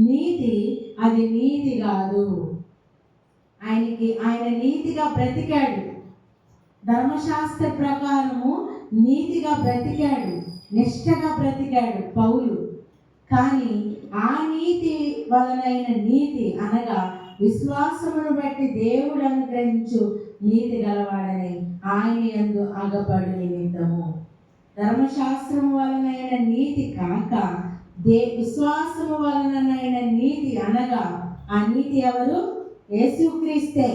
నీతి అది నీతి కాదు. ఆయన నీతిగా బ్రతికాడు, ధర్మశాస్త్ర ప్రకారము నీతిగా బ్రతికాడు, నిష్ఠగా బ్రతికాడు పౌలు. కానీ ఆ నీతి వలనైన నీతి అనగా విశ్వాసమును బట్టి దేవుడు అనుగ్రహించు నీతి గలవాడని ఆయన యందు అగపడు నిమిత్తము. ధర్మశాస్త్రము వలనైన నీతి కాక విశ్వాసము వలనైన నీతి అనగా ఆ నీతి ఎవరు? యేసుక్రీస్తే.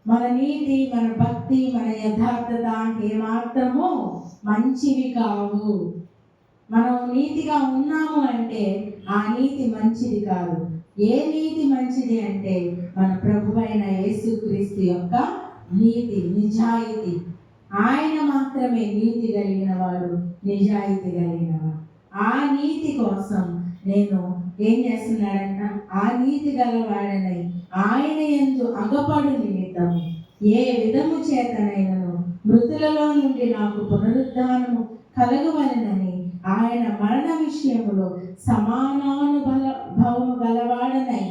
మన నీతి, మన భక్తి, మన యథార్థత ఏమాత్రము మంచివి కావు. మనం నీతిగా ఉన్నాము అంటే ఆ నీతి మంచిది కాదు. ఏ నీతి మంచిది అంటే మన ప్రభువైన యేసుక్రీస్తు యొక్క నీతి, నిజాయితీ. ఆయన మాత్రమే నీతి కలిగిన వాడు, నిజాయితీ కలిగిన వాడు. ఆ నీతి కోసం నేను ఏం చేస్తున్నాడంట? ఆ నీతి గలవాడనై ఆయన యందు అగపడు నిమిత్తము ఏ విధము చేతనైనను మృతులలో నుండి నాకు పునరుద్ధానము కలగవలెనని ఆయన మరణ విషయములో సమానానుభవము గలవాడనై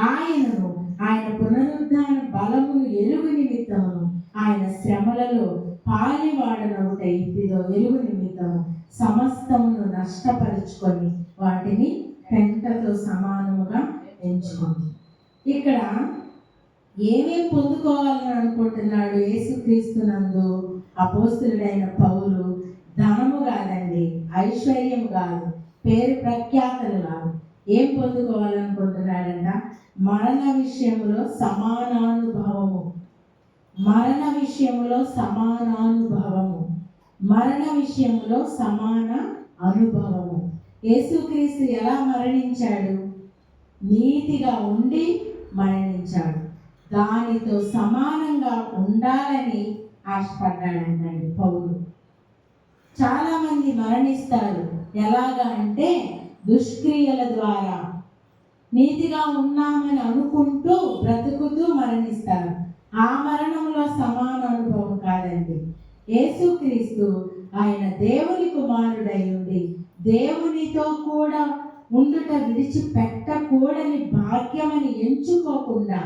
ఆయనను ఆయన పునరుద్ధాన బలమును ఎరుగు నిమిత్తమును ఆయన శ్రమలలో పాలివాడనవుట ఇదిదో ఎరుగు నిమిత్తము సమస్తమును నష్టపరుచుకొని వాటిని పెంటతో సమానముగా ఎంచుకుంది. ఇక్కడ ఏమేం పొందుకోవాలని అనుకుంటున్నాడు యేసుక్రీస్తునందు అపోస్తలుడైన పౌలు? ధనము కాదండి, ఐశ్వర్యం కాదు, పేరు ప్రఖ్యాతలు కాదు. ఏం పొందుకోవాలనుకుంటున్నాడంట? మరణ విషయంలో సమానానుభవము. మరణ విషయంలో సమానానుభవము, మరణ విషయంలో సమాన అనుభవము. యేసుక్రీస్తు ఎలా మరణించాడు? నీతిగా ఉండి మరణించాడు. దానితో సమానంగా ఉండాలని ఆశపడ్డాడండి పౌలు. చాలామంది మరణిస్తారు. ఎలాగా అంటే దుష్క్రియల ద్వారా. నీతిగా ఉన్నామని అనుకుంటూ బ్రతుకుతూ మరణిస్తారు. ఆ మరణంలో సమాన అనుభవం కాదండి. యేసుక్రీస్తు ఆయన దేవుని కుమారుడై ఉండి దేవునితో కూడా ఉండుట విడిచిపెట్టకూడని భాగ్యమని ఎంచుకోకుండా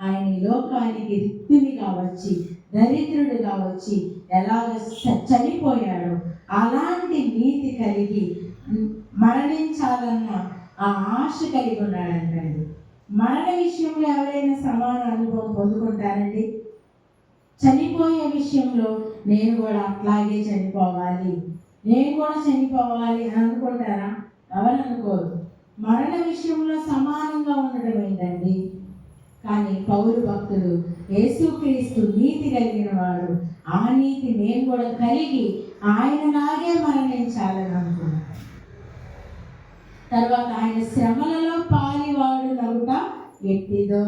ఆయన లోకానికి రిక్తునిగా వచ్చి, దరిద్రుడిగా వచ్చి ఎలాగ చనిపోయాడో అలాంటి నీతి కలిగి మరణించాలన్న ఆ ఆశ కలిగి ఉన్నాడంటండి. మరణ విషయంలో ఎవరైనా సమాన అనుభవం పొందుకుంటారండి? చనిపోయే విషయంలో నేను కూడా అట్లాగే చనిపోవాలి, నేను కూడా చనిపోవాలి అని అనుకుంటారా? ఎవరు అనుకోరు. మరణ విషయంలో సమానంగా ఉండడం ఏంటండి? కానీ పౌలు భక్తుడు యేసుక్రీస్తు నీతి కలిగిన వాడు. ఆ నీతి నేను కూడా కలిగి ఆయనలాగే మరణించాలని అనుకున్నాడు. తర్వాత ఆయన శ్రమలలో పాలివాడు నలుట ఎట్టిదో.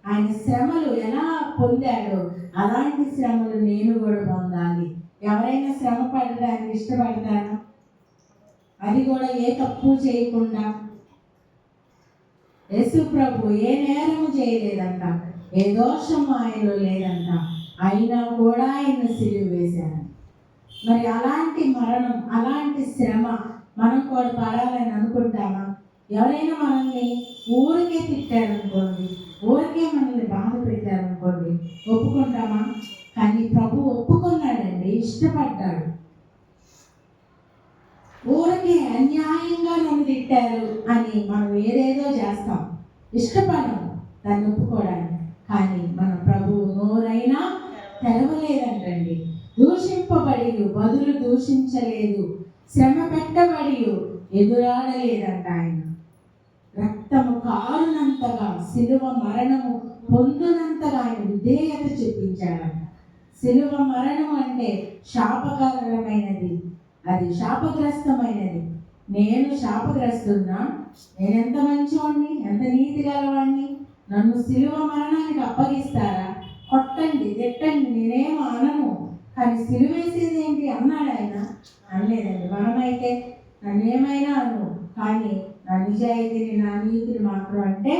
ఆయన శ్రమలు ఎలా పొందాడో అలాంటి శ్రమలు నేను కూడా పొందాలి. ఎవరైనా శ్రమ పడడానికి ఇష్టపడతారా? అది కూడా ఏ తప్పు చేయకుండా. యేసు ప్రభు ఏ నేరము చేయలేదంట, ఏ దోషం ఆయనలో లేదంట, అయినా కూడా ఆయన సిలువ వేశాను. మరి అలాంటి మరణం, అలాంటి శ్రమ మనం కూడా పడాలని అనుకుంటామా? ఎవరైనా మనల్ని ఊరికే తిట్టారనుకోండి, ఊరికే మనల్ని బాధ పెట్టారనుకోండి, ఒప్పుకుంటామా? కానీ ప్రభు ఒప్పుకున్నాడండి, ఇష్టపడ్డాడు. ఊరికే అన్యాయంగా నన్ను తిట్టారు అని మనం ఏదేదో చేస్తాం, ఇష్టపడము దాన్ని ఒప్పుకోవడానికి. కానీ మన ప్రభువు నోరైనా తెరవలేదంటండి. దూషింపబడి బదులు దూషించలేదు, శ్రమ పెట్టబడి ఎదురాడలేదంట. ఆయన రక్తము కారునంతగా, శిలువ మరణము పొందునంతగా ఆయన విధేయత చూపించాడంట. శిలువ మరణం అంటే శాపకరమైనది, అది శాపగ్రస్తమైనది. నేను శాపగ్రస్తున్నా? నేను ఎంత మంచివాడిని, ఎంత నీతి గలవాడిని? నన్ను శిలువ మరణానికి అప్పగిస్తారా? కొట్టండి, తిట్టండి, నేనేమో అనను. కానీ సిలువ వేసేది ఏంటి అన్నాడు ఆయన? అనలేదండి. మనమైతే నన్నేమైనా అను, కానీ నా నిజాయితీని, నా నీతిని మాత్రం అంటే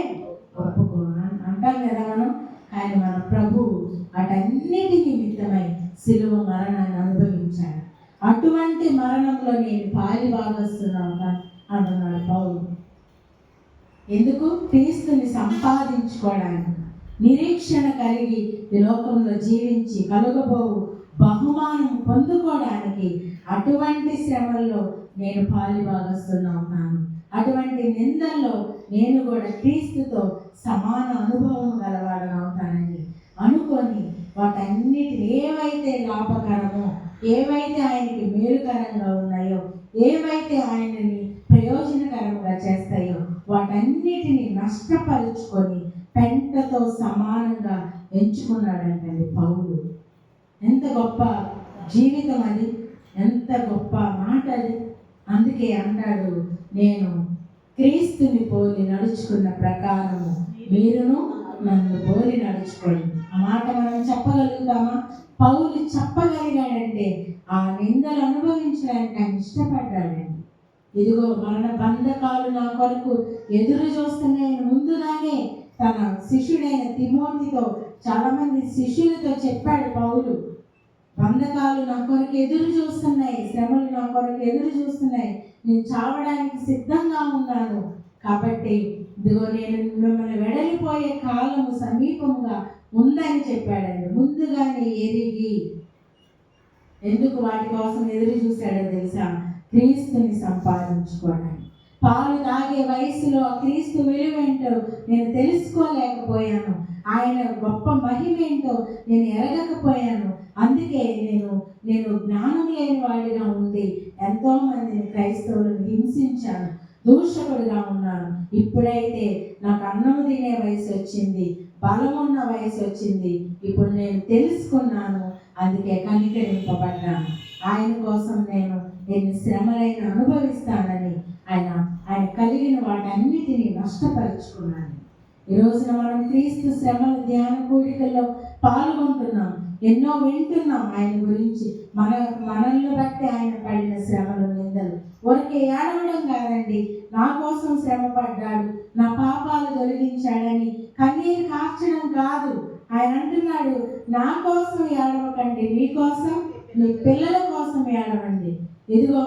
ఒప్పుకోను అంటాం కదా మనం. కానీ మన ప్రభువు అటన్నిటి నిమిత్తమై సిలువ మరణాన్ని అనుభవించాడు. అటువంటి మరణంలో నేను పాలిభాగస్తున్నాను అంటున్నాడు పౌలు. ఎందుకు? క్రీస్తుని సంపాదించుకోవడానికి, నిరీక్షణ కలిగి ఈ లోకంలో జీవించి కలుగబోవు బహుమానం పొందుకోవడానికి అటువంటి శ్రమల్లో నేను పాలిభాగస్తున్నాను. అటువంటి నిందల్లో నేను కూడా క్రీస్తుతో సమాన అనుభవం గలవాడని అవుతానని అనుకొని వాటన్నిటిని ఏవైతే లాభకరమో, ఏవైతే ఆయనకి మేలుకరంగా ఉన్నాయో, ఏవైతే ఆయనని ప్రయోజనకరంగా చేస్తాయో వాటన్నిటిని నష్టపరుచుకొని పెంటతో సమానంగా ఎంచుకున్నాడంటండి పౌలు. ఎంత గొప్ప జీవితం అది, ఎంత గొప్ప మాట అది. అందుకే అంటాడు, నేను క్రీస్తుని పోలి నడుచుకున్న ప్రకారము మీరును నన్ను పోలి నడుచుకోండి. ఆ మాట మనం చెప్పగలుగుతామా? పౌలు చెప్పగలిగాడంటే ఆ నిందలు అనుభవించడానికి ఆయన ఇష్టపడ్డాడండి. ఇదిగో మరణ బంధకాలు నా కొరకు ఎదురు చూస్తున్నాయని ముందుగానే తన శిష్యుడైన తిమోతితో, చాలా మంది శిష్యులతో చెప్పాడు పౌలు. బంధకాలు నా కొరకు ఎదురు చూస్తున్నాయి, శ్రమలు నా కొరకు ఎదురు చూస్తున్నాయి, నేను చావడానికి సిద్ధంగా ఉన్నాను. కాబట్టి ఇదిగో నేను మిమ్మల్ని వెడలిపోయే కాలము సమీపంగా ఉందని చెప్పాడండి. ముందుగానే ఎరిగి ఎందుకు వాటి కోసం ఎదురు చూశాడో తెలుసా? క్రీస్తుని సంపాదించుకోవడానికి. పాలు తాగే వయసులో క్రీస్తు విలువేంటో నేను తెలుసుకోలేకపోయాను, ఆయన గొప్ప మహిమేంటో నేను ఎరగకపోయాను. అందుకే నేను జ్ఞానం లేని వాడిగా ఉండి ఎంతో మందిని క్రైస్తవులను హింసించాను, దూషకుడిగా ఉన్నాను. ఇప్పుడైతే నాకు అన్నం తినే వయసు వచ్చింది, బలమున్న వయసు వచ్చింది, ఇప్పుడు నేను తెలుసుకున్నాను, అందుకే కనికరింపబడ్డాను. ఆయన కోసం నేను ఎన్ని శ్రమలైన అనుభవిస్తానని ఆయన కలిగిన వాటన్నిటినీ నష్టపరుచుకున్నాను. ఈ రోజున మనం క్రీస్తు శ్రమల ధ్యాన కూడికల్లో పాల్గొంటున్నాం, ఎన్నో వింటున్నాం ఆయన గురించి. మనల్ని బట్టి ఆయన పడిన శ్రమలు, నిందలు ఊరికే ఏడవడం కాదండి. నా కోసం శ్రమ పడ్డాడు, నా పాపాలు తొలగించాడని కన్నీరు కార్చడం కాదు. ఆయన అంటున్నాడు, నా కోసం ఏడవకండి, మీకోసం, మీ పిల్లల కోసం ఏడవండి. ఇదిగో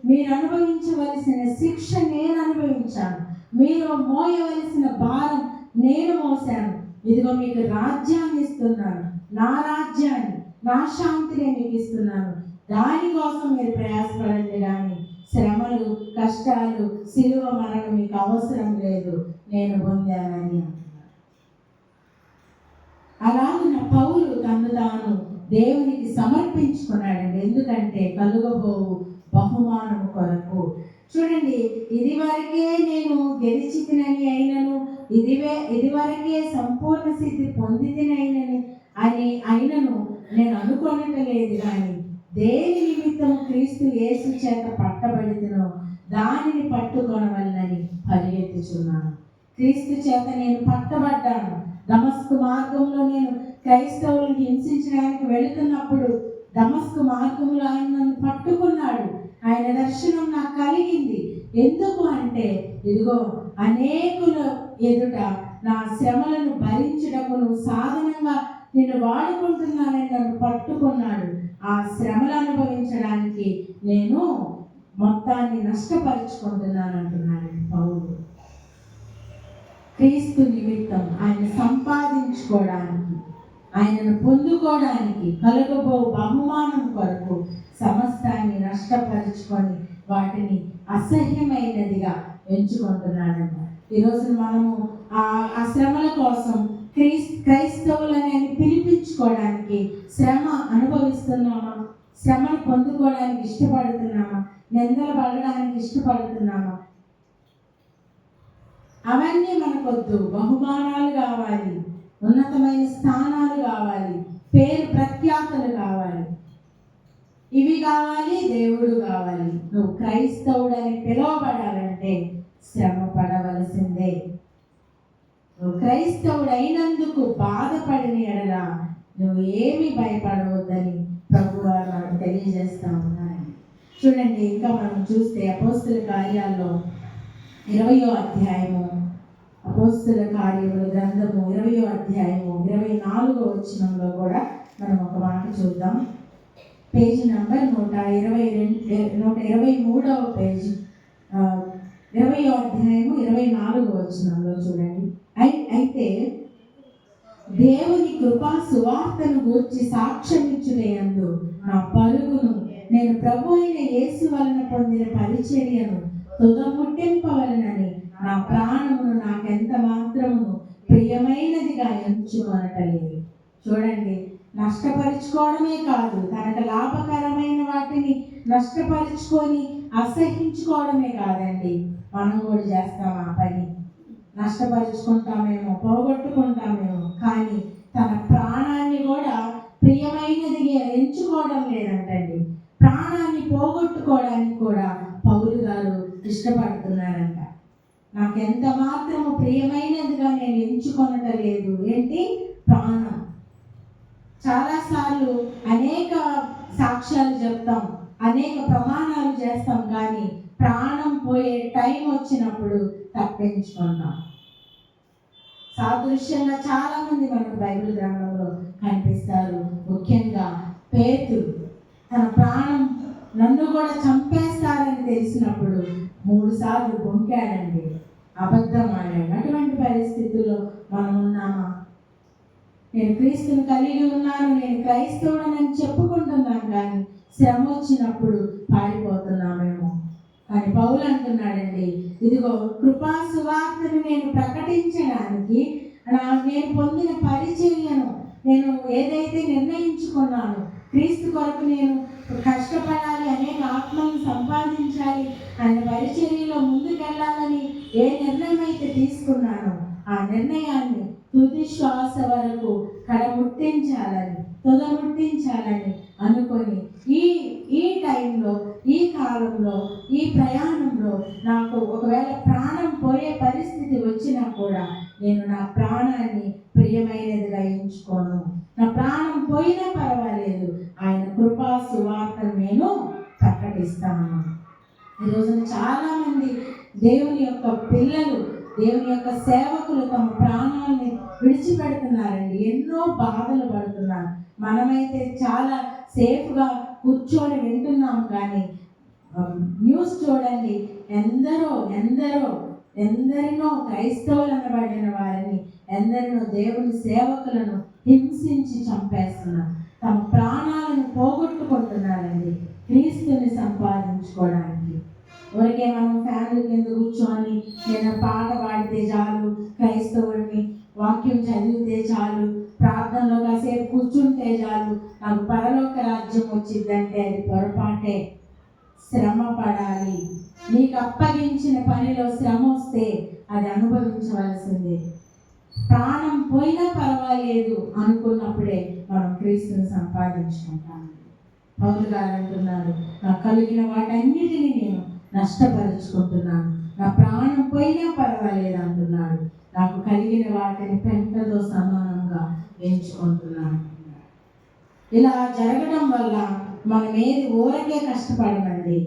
మీరు అనుభవించవలసిన శిక్ష నేను అనుభవించాను, మీరు మోయవలసిన భారం నేను మోసాను. ఇదిగో మీకు రాజ్యాన్ని ఇస్తున్నాను, నా రాజ్యాన్ని, నా శాంతిని మీకు ఇస్తున్నాను. దానికోసం మీరు ప్రయాసపడండి, కానీ శ్రమలు, కష్టాలు, శిలువ మరణం మీకు అవసరం లేదు, నేను పొందానని అంటున్నాను. అలాగే పౌలు తను తాను దేవునికి సమర్పించుకున్నాడండి. ఎందుకంటే కలుగబోవు బహుమానం కొరకు. చూడండి, ఇది వరకే నేను గెలిచితినని అయినను, ఇదివరకే సంపూర్ణ స్థితి పొందితినైనని అయినను నేను అనుకోనట్లేదు, కానీ దేని నిమిత్తం క్రీస్తు యేసు చేత పట్టబడినో దానిని పట్టుకొనవలనని పరిగెత్తుచున్నాను. క్రీస్తు చేత నేను పట్టబడ్డాను. దమస్కు మార్గంలో నేను క్రైస్తవులను హింసించడానికి వెళుతున్నప్పుడు దమస్కు మార్గంలో ఆయన నన్ను పట్టుకున్నాడు. ఆయన దర్శనం నాకు కలిగింది. ఎందుకు అంటే, ఇదిగో అనేకుల ఎదుట నా శ్రమలను భరించుటకును సాధనంగా నేను వాడుకుంటున్నానని నన్ను పట్టుకున్నాడు. ఆ శ్రమలు అనుభవించడానికి నేను మొత్తాన్ని నష్టపరుచుకుంటున్నాను అంటున్నాడు పౌలు. క్రీస్తు నిమిత్తం ఆయన సంపాదించుకోవడానికి, ఆయనను పొందుకోవడానికి, కలుగబో బహుమానం కొరకు సమస్తాన్ని నష్టపరుచుకొని వాటిని అసహ్యమైనదిగా ఎంచుకుంటున్నాడన్న. ఈరోజు మనము ఆ శ్రమల కోసం క్రైస్తవులని పిలిపించుకోవడానికి శ్రమ అనుభవిస్తున్నామా? శ్రమను పొందుకోవడానికి ఇష్టపడుతున్నామా? నిందలు పడడానికి ఇష్టపడుతున్నామా? అవన్నీ మనకొద్దు. బహుమానాలు కావాలి, ఉన్నతమైన స్థానాలు కావాలి, పేరు ప్రఖ్యాతలు కావాలి, ఇవి కావాలి, దేవుడు కావాలి. నువ్వు క్రైస్తవుడని పిలువబడాలంటే శ్రమ పడవలసిందే. నువ్వు క్రైస్తవుడు అయినందుకు బాధపడిన ఎడల నువ్వు ఏమి భయపడవద్దని ప్రభువారు మనకు తెలియజేస్తా ఉన్నారని. చూడండి, ఇంకా మనం చూస్తే అపోస్తుల కార్యాల్లో 20వ అధ్యాయము, అపోస్తుల కార్యముల గ్రంథము 20వ అధ్యాయము 24వ వచనంలో కూడా మనం ఒక మాట చూద్దాం. పేజీ నంబర్ 123వ పేజీ, 20వ అధ్యాయము 24వ వచనంలో చూడండి. అయితే దేవుని కృపా సువార్తను గూర్చి సాక్ష్యమిచ్చుటయందు నా పరుగును నేను ప్రభు అయిన యేసు వలన పొందిన పరిచర్యను తుదముట్టింపవలనని నా ప్రాణమును నాకెంత మాత్రమును ప్రియమైనదిగా ఎంచుకొనటలేదు. చూడండి, నష్టపరుచుకోవడమే కాదు, తనకు లాభకరమైన వాటిని నష్టపరుచుకొని అసహించుకోవడమే కాదండి, మనం కూడా చేస్తాం ఆ పని. నష్టపరుచుకుంటామేమో, పోగొట్టుకుంటామేమో, కానీ తన ప్రాణాన్ని కూడా ప్రియమైనదిగా ఎంచుకోవడం లేదంటండి. ప్రాణాన్ని పోగొట్టుకోవడానికి కూడా పౌలు గారు ఇష్టపడుతున్నారంట. నాకు ఎంత మాత్రము ప్రియమైనదిగా నేను ఎంచుకొనటం లేదు. ఏంటి? ప్రాణం. చాలాసార్లు అనేక సాక్ష్యాలు చెప్తాం, అనేక ప్రమాణాలు చేస్తాం, కానీ ప్రాణం పోయే టైం వచ్చినప్పుడు తప్పించుకుంటాం. సాదృశ్యంగా చాలా మంది మనకు బైబిల్ గ్రంథంలో కనిపిస్తారు. ముఖ్యంగా పేతురు తన ప్రాణం నన్ను కూడా చంపేస్తారని తెలిసినప్పుడు 3 సార్లు బొంకాడండి, అబద్ధం ఆడాడు. అటువంటి పరిస్థితుల్లో మనం ఉన్నామా? నేను క్రీస్తుని కలిగి ఉన్నాను, నేను క్రైస్తవుడని చెప్పుకుంటున్నాను, కానీ శ్రమ వచ్చినప్పుడు పారిపోతున్నామేమో. కానీ పౌలు అంటున్నాడండి, ఇదిగో కృపా సువార్తను నేను ప్రకటించడానికి నేను పొందిన పరిచర్యను, నేను ఏదైతే నిర్ణయించుకున్నాను, క్రీస్తు కొరకు నేను కష్టపడాలి, అనేక ఆత్మలను సంపాదించాలి, ఆయన పరిచర్యలో ముందుకెళ్ళాలని ఏ నిర్ణయం అయితే తీసుకున్నానో ఆ నిర్ణయాన్ని తుది శ్వాస వరకు తుదముట్టించాలని అనుకొని ఈ టైంలో, ఈ కాలంలో, ఈ ప్రయాణంలో నాకు ఒకవేళ ప్రాణం పోయే పరిస్థితి వచ్చినా కూడా నేను నా ప్రాణాన్ని ప్రియమైనదిగా ఎంచుకోను. నా ప్రాణం పోయినా పర్వాలేదు, ఆయన కృపా సువార్తను నేను ప్రకటిస్తాను. ఈరోజున చాలామంది దేవుని యొక్క పిల్లలు, దేవుని యొక్క సేవకులు తమ ప్రాణాలని విడిచిపెడుతున్నారండి. ఎన్నో బాధలు పడుతున్నారు. మనమైతే చాలా సేఫ్గా కూర్చొని వింటున్నాం, కానీ న్యూస్ చూడండి, ఎందరినో క్రైస్తవులు అనబడిన వారిని, ఎందరినో దేవుని సేవకులను హింసించి చంపేస్తున్నారు. తమ ప్రాణాలను పోగొట్టుకుంటున్నారండి క్రీస్తుని సంపాదించుకోవడానికి. ఊరికే మనం ఫ్యామిలీ కింద కూర్చొని నేను పాట పాడితే చాలు, క్రైస్తవుడిని, వాక్యం చదివితే చాలు, ప్రార్థనలో కాసేపు కూర్చుంటే చాలు, నాకు పరలోక రాజ్యం వచ్చిందంటే అది పొరపాటే. శ్రమ పడాలి. నీకు అప్పగించిన పనిలో శ్రమ వస్తే అది అనుభవించవలసిందే. ప్రాణం పోయినా పర్వాలేదు అనుకున్నప్పుడే మనం క్రీస్తుని సంపాదించుకుంటాం. పౌలు గారు అంటున్నారు, నాకు కలిగిన వాటన్నిటిని నేను నష్టపరుచుకుంటున్నాను, నా ప్రాణం పోయినా పర్వాలేదు అంటున్నాడు. నాకు కలిగిన వాటిని పెంటతో సమానంగా ఎంచుకుంటున్నాను. ఇలా జరగడం వల్ల మనం ఏది ఊరకే కష్టపడమండి,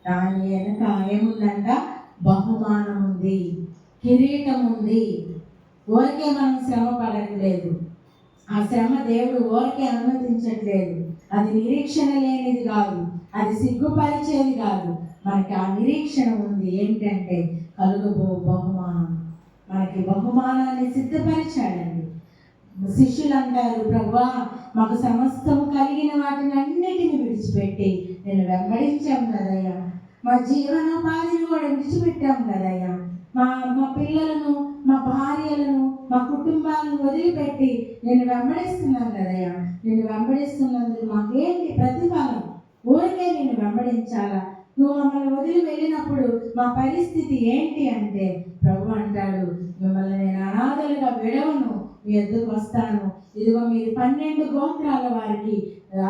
దాని వెనక ఏముందంట? బహుమానం ఉంది, కిరీటం ఉంది. ఊరకే మనం శ్రమ పడట్లేదు. ఆ శ్రమ దేవుడు ఊరకే అనుమతించట్లేదు. అది నిరీక్షణ లేనిది కాదు, అది సిగ్గుపరిచేది కాదు. మనకి ఆ నిరీక్షణ ఉంది. ఏంటంటే కలుగబో బహుమానం. మనకి బహుమానాన్ని సిద్ధపరిచాడండి. శిష్యులు అంటారు, ప్రభువా మాకు సమస్తము కలిగిన వాటిని అన్నిటిని విడిచిపెట్టి నేను వెంబడించాం కదయ్యా, మా జీవనోపాధిని కూడా విడిచిపెట్టాం కదయ్యా, మా పిల్లలను, మా భార్యలను, మా కుటుంబాలను వదిలిపెట్టి నేను వెంబడిస్తున్నాను కదయ్యా, నేను వెంబడిస్తున్నందుకు మాకేంటి ప్రతిఫలం? ఊరికే నేను వెంబడించాలా? నువ్వు మమ్మల్ని వదిలి వెళ్ళినప్పుడు మా పరిస్థితి ఏంటి అంటే, ప్రభు అంటాడు, మిమ్మల్ని నేను అనాథలుగా విడవను, మీ ఎద్దుకు వస్తాను. ఇదిగో మీరు 12 గోత్రాల వారికి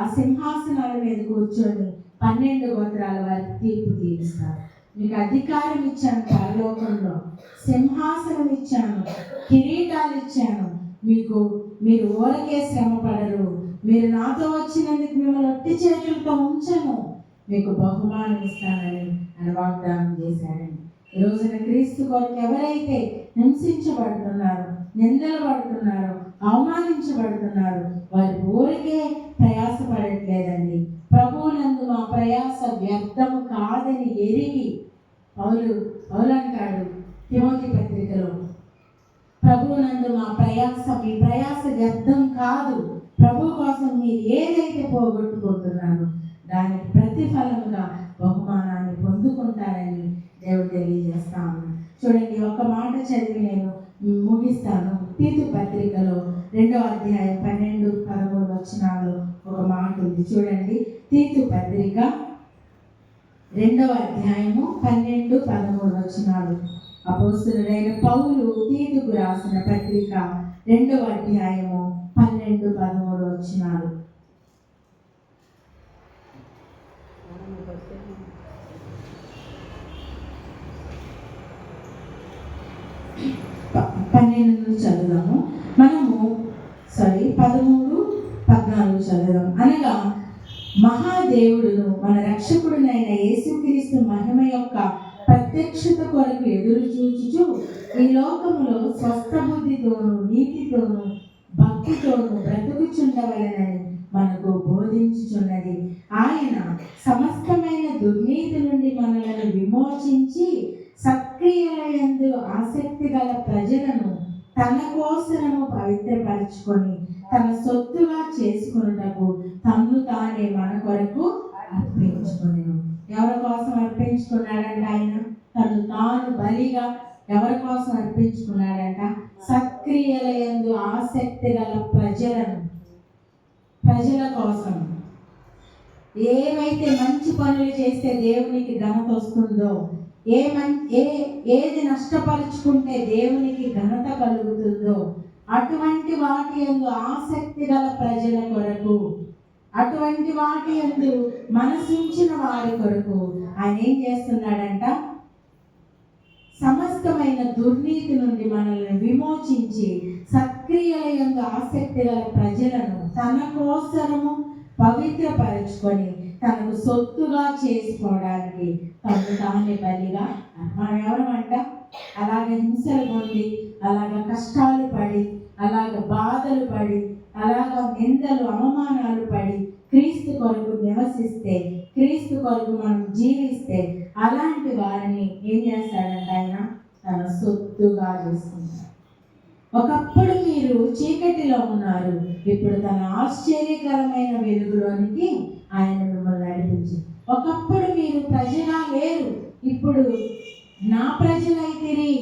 ఆ సింహాసనాల మీద కూర్చొని 12 గోత్రాల వారికి తీర్పు తీరుస్తాను. మీకు అధికారం ఇచ్చాను, పరలోకంలో సింహాసనం ఇచ్చాను, కిరీటాలు ఇచ్చాను. మీరు ఊరకే శ్రమ పడరు. మీరు నాతో వచ్చినందుకు మిమ్మల్ని ఒట్టి చేతులతో ఉంచను, మీకు బహుమానం ఇస్తానని ఆయన వాగ్దానం చేశాడండి. ఈ రోజున క్రీస్తు కొరకు ఎవరైతే హింసించబడుతున్నారో, నిందలు పడుతున్నారు, అవమానించబడుతున్నారు, వారి ఊరికే ప్రయాసపడట్లేదండి. ప్రభువునందు మా ప్రయాస వ్యర్థము కాదని ఎరిగి పౌలు అంటాడు తిమోతి పత్రికలో, ప్రభువునందు మా ప్రయాస, మీ ప్రయాస వ్యర్థం కాదు. ప్రభు కోసం మీరు ఏదైతే పోగొట్టుకుంటున్నారో దానికి ప్రతిఫలముగా బహుమానాన్ని పొందుకుంటారని దేవుడు తెలియజేస్తాను. చూడండి, ఒక మాట చదివి నేను ముగిస్తాను. తీతు పత్రికలో 2వ అధ్యాయం 12-13 వచనాలు ఒక మాట ఉంది. చూడండి, తీతు పత్రిక 2వ అధ్యాయము 12-13 వచనాలు. అపోస్తలుడైన పౌలు తీతుకు రాసిన పత్రిక 2వ అధ్యాయము 12-13 వచనాలు. చదువుదాము. మనము 13-14 చదువుదాం. అనగా మహాదేవుడును మన రక్షకుడునైన యేసుక్రీస్తు మహిమ యొక్క ప్రత్యక్షత కొరకు ఎదురు చూచుచు ఈ లోకములో స్వస్థ బుద్ధితోను నీతితోను భక్తితోను బ్రతుకుచుండవలెనని మనకు బోధించుచున్నది. ఆయన సమస్తమైన దుర్నీతి నుండి మనలను విమోచించి సత్క్రియలయందు ఆసక్తి గల ప్రజలను తన కోసము పవిత్రపరచుకొని తన సొత్తుగా చేసుకొనుటకు తన్ను తానే మన కొరకు అర్పించుకొనెను. ఎవరి కోసం అర్పించుకున్నాడంట? ఆయన తను తాను బలిగా ఎవరి కోసం అర్పించుకున్నాడంట? సత్క్రియలయందు ఆసక్తి గల ప్రజల కోసం. ఏవైతే మంచి పనులు చేస్తే దేవునికి ఘనత వస్తుందో, ఏది నష్టపరుచుకుంటే దేవునికి ఘనత కలుగుతుందో అటువంటి వాటి యందు ఆసక్తి గల ప్రజల కొరకు, అటువంటి వాటి యందు మనసుంచిన వారి కొరకు ఆయన ఏం చేస్తున్నాడంట? సమస్తమైన దుర్నీతి నుండి మనల్ని విమోచించి సత్క్రియల యందు ఆసక్తి గల ప్రజలను తన కోసము పవిత్రపరచుకొని తనకు సొత్తుగా చేసుకోవడానికి తను తానే బలిగా. మనం ఎవరమంట? అలాగ హింసలు పొంది, అలాగ కష్టాలు పడి, అలాగ బాధలు పడి, అలాగ నిందలు అవమానాలు పడి క్రీస్తు కొరకు నివసిస్తే, క్రీస్తు కొరకు మనం జీవిస్తే అలాంటి వారిని ఏం చేస్తాడంటే ఆయన తన సొత్తుగా చేసుకుంటాడు. ఒకప్పుడు మీరు చీకటిలో ఉన్నారు, ఇప్పుడు తన ఆశ్చర్యకరమైన వెలుగులోనికి ఆయన మిమ్మల్ని నడిపించి. ఒకప్పుడు మీరు ప్రజగా లేరు, ఇప్పుడు నా ప్రజలైతిరి.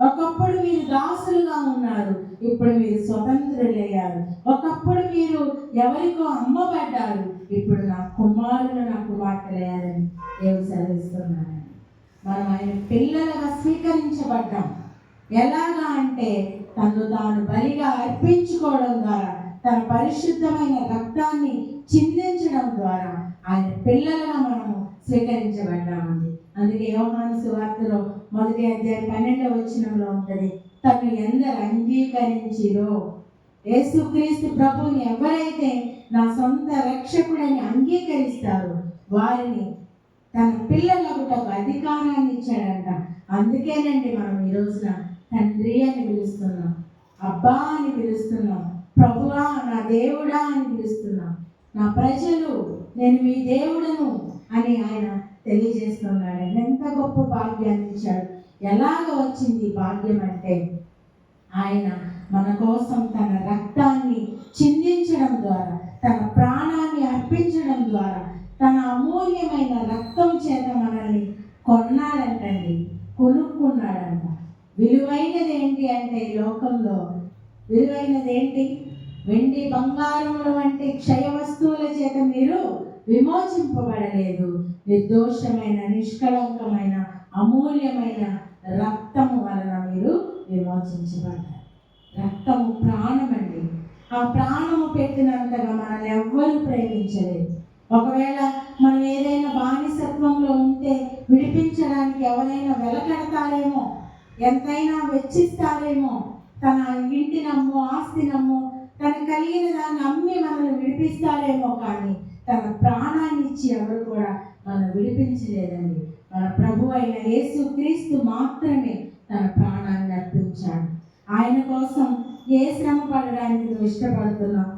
ఒకప్పుడు మీరు దాసులుగా ఉన్నారు, ఇప్పుడు మీరు స్వతంత్రులయ్యారు. ఒకప్పుడు మీరు ఎవరికో అమ్మబడ్డారు, ఇప్పుడు నా కుమారులు నా కుమార్తెలయ్యారని దేవుడు సెలవిస్తున్నారని. మనం ఆయన పిల్లలుగా స్వీకరించబడ్డాం. ఎలాగా అంటే తను తాను బలిగా అర్పించుకోవడం ద్వారా, తన పరిశుద్ధమైన రక్తాన్ని చిందించడం ద్వారా ఆయన పిల్లలుగా మనము స్వీకరించబడ్డామండి. అందుకే యోహాను సువార్తలో 1వ అధ్యాయం 12వ వచనంలో ఉంటుంది, తను ఎందరు అంగీకరించిరో, యేసుక్రీస్తు ప్రభువుని ఎవరైతే నా సొంత రక్షకుడని అంగీకరిస్తారో వారిని తన పిల్లలకు అధికారాన్ని ఇచ్చాడంట. అందుకేనండి మనం ఈ రోజున తండ్రి అని పిలుస్తున్నాం, అబ్బా అని పిలుస్తున్నాం, ప్రభువా నా దేవుడా అని పిలుస్తున్నాం. నా ప్రజలు నేను మీ దేవుడను అని ఆయన తెలియజేస్తున్నాడు. ఎంత గొప్ప భాగ్యాన్ని ఇచ్చాడు. ఎలాగ వచ్చింది భాగ్యం అంటే ఆయన మన కోసం తన రక్తాన్ని చిందించడం ద్వారా, తన ప్రాణాన్ని అర్పించడం ద్వారా, తన అమూల్యమైన రక్తం చేత మనల్ని కొన్నాడంటండి, కొనుక్కున్నాడంట. విలువైనది ఏంటి అంటే ఈ లోకంలో విలువైనది ఏంటి? వెండి బంగారముల వంటి క్షయ వస్తువుల చేత మీరు విమోచింపబడలేదు. నిర్దోషమైన నిష్కళంకమైన అమూల్యమైన రక్తము వలన మీరు విమోచించబడ్డారు. రక్తము ప్రాణమండి. ఆ ప్రాణము పెట్టినంతగా మనల్ని ఎవ్వరూ ప్రేమించలేదు. ఒకవేళ మనం ఏదైనా బానిసత్వంలో ఉంటే విడిపించడానికి ఎవరైనా వెలకడతారేమో, ఎంతైనా వెచ్చిస్తారేమో, తన ఇంటి నమ్ము, ఆస్తి నమ్ము, తను కలిగిన దాన్ని అమ్మి మనల్ని విడిపిస్తారేమో, కానీ తన ప్రాణాన్ని ఇచ్చి ఎవరు కూడా మనం విడిపించలేదండి. మన ప్రభు అయిన యేసుక్రీస్తు మాత్రమే తన ప్రాణాన్ని అర్పించాడు. ఆయన కోసం ఏ శ్రమ పడడానికి నువ్వు ఇష్టపడుతున్నావు?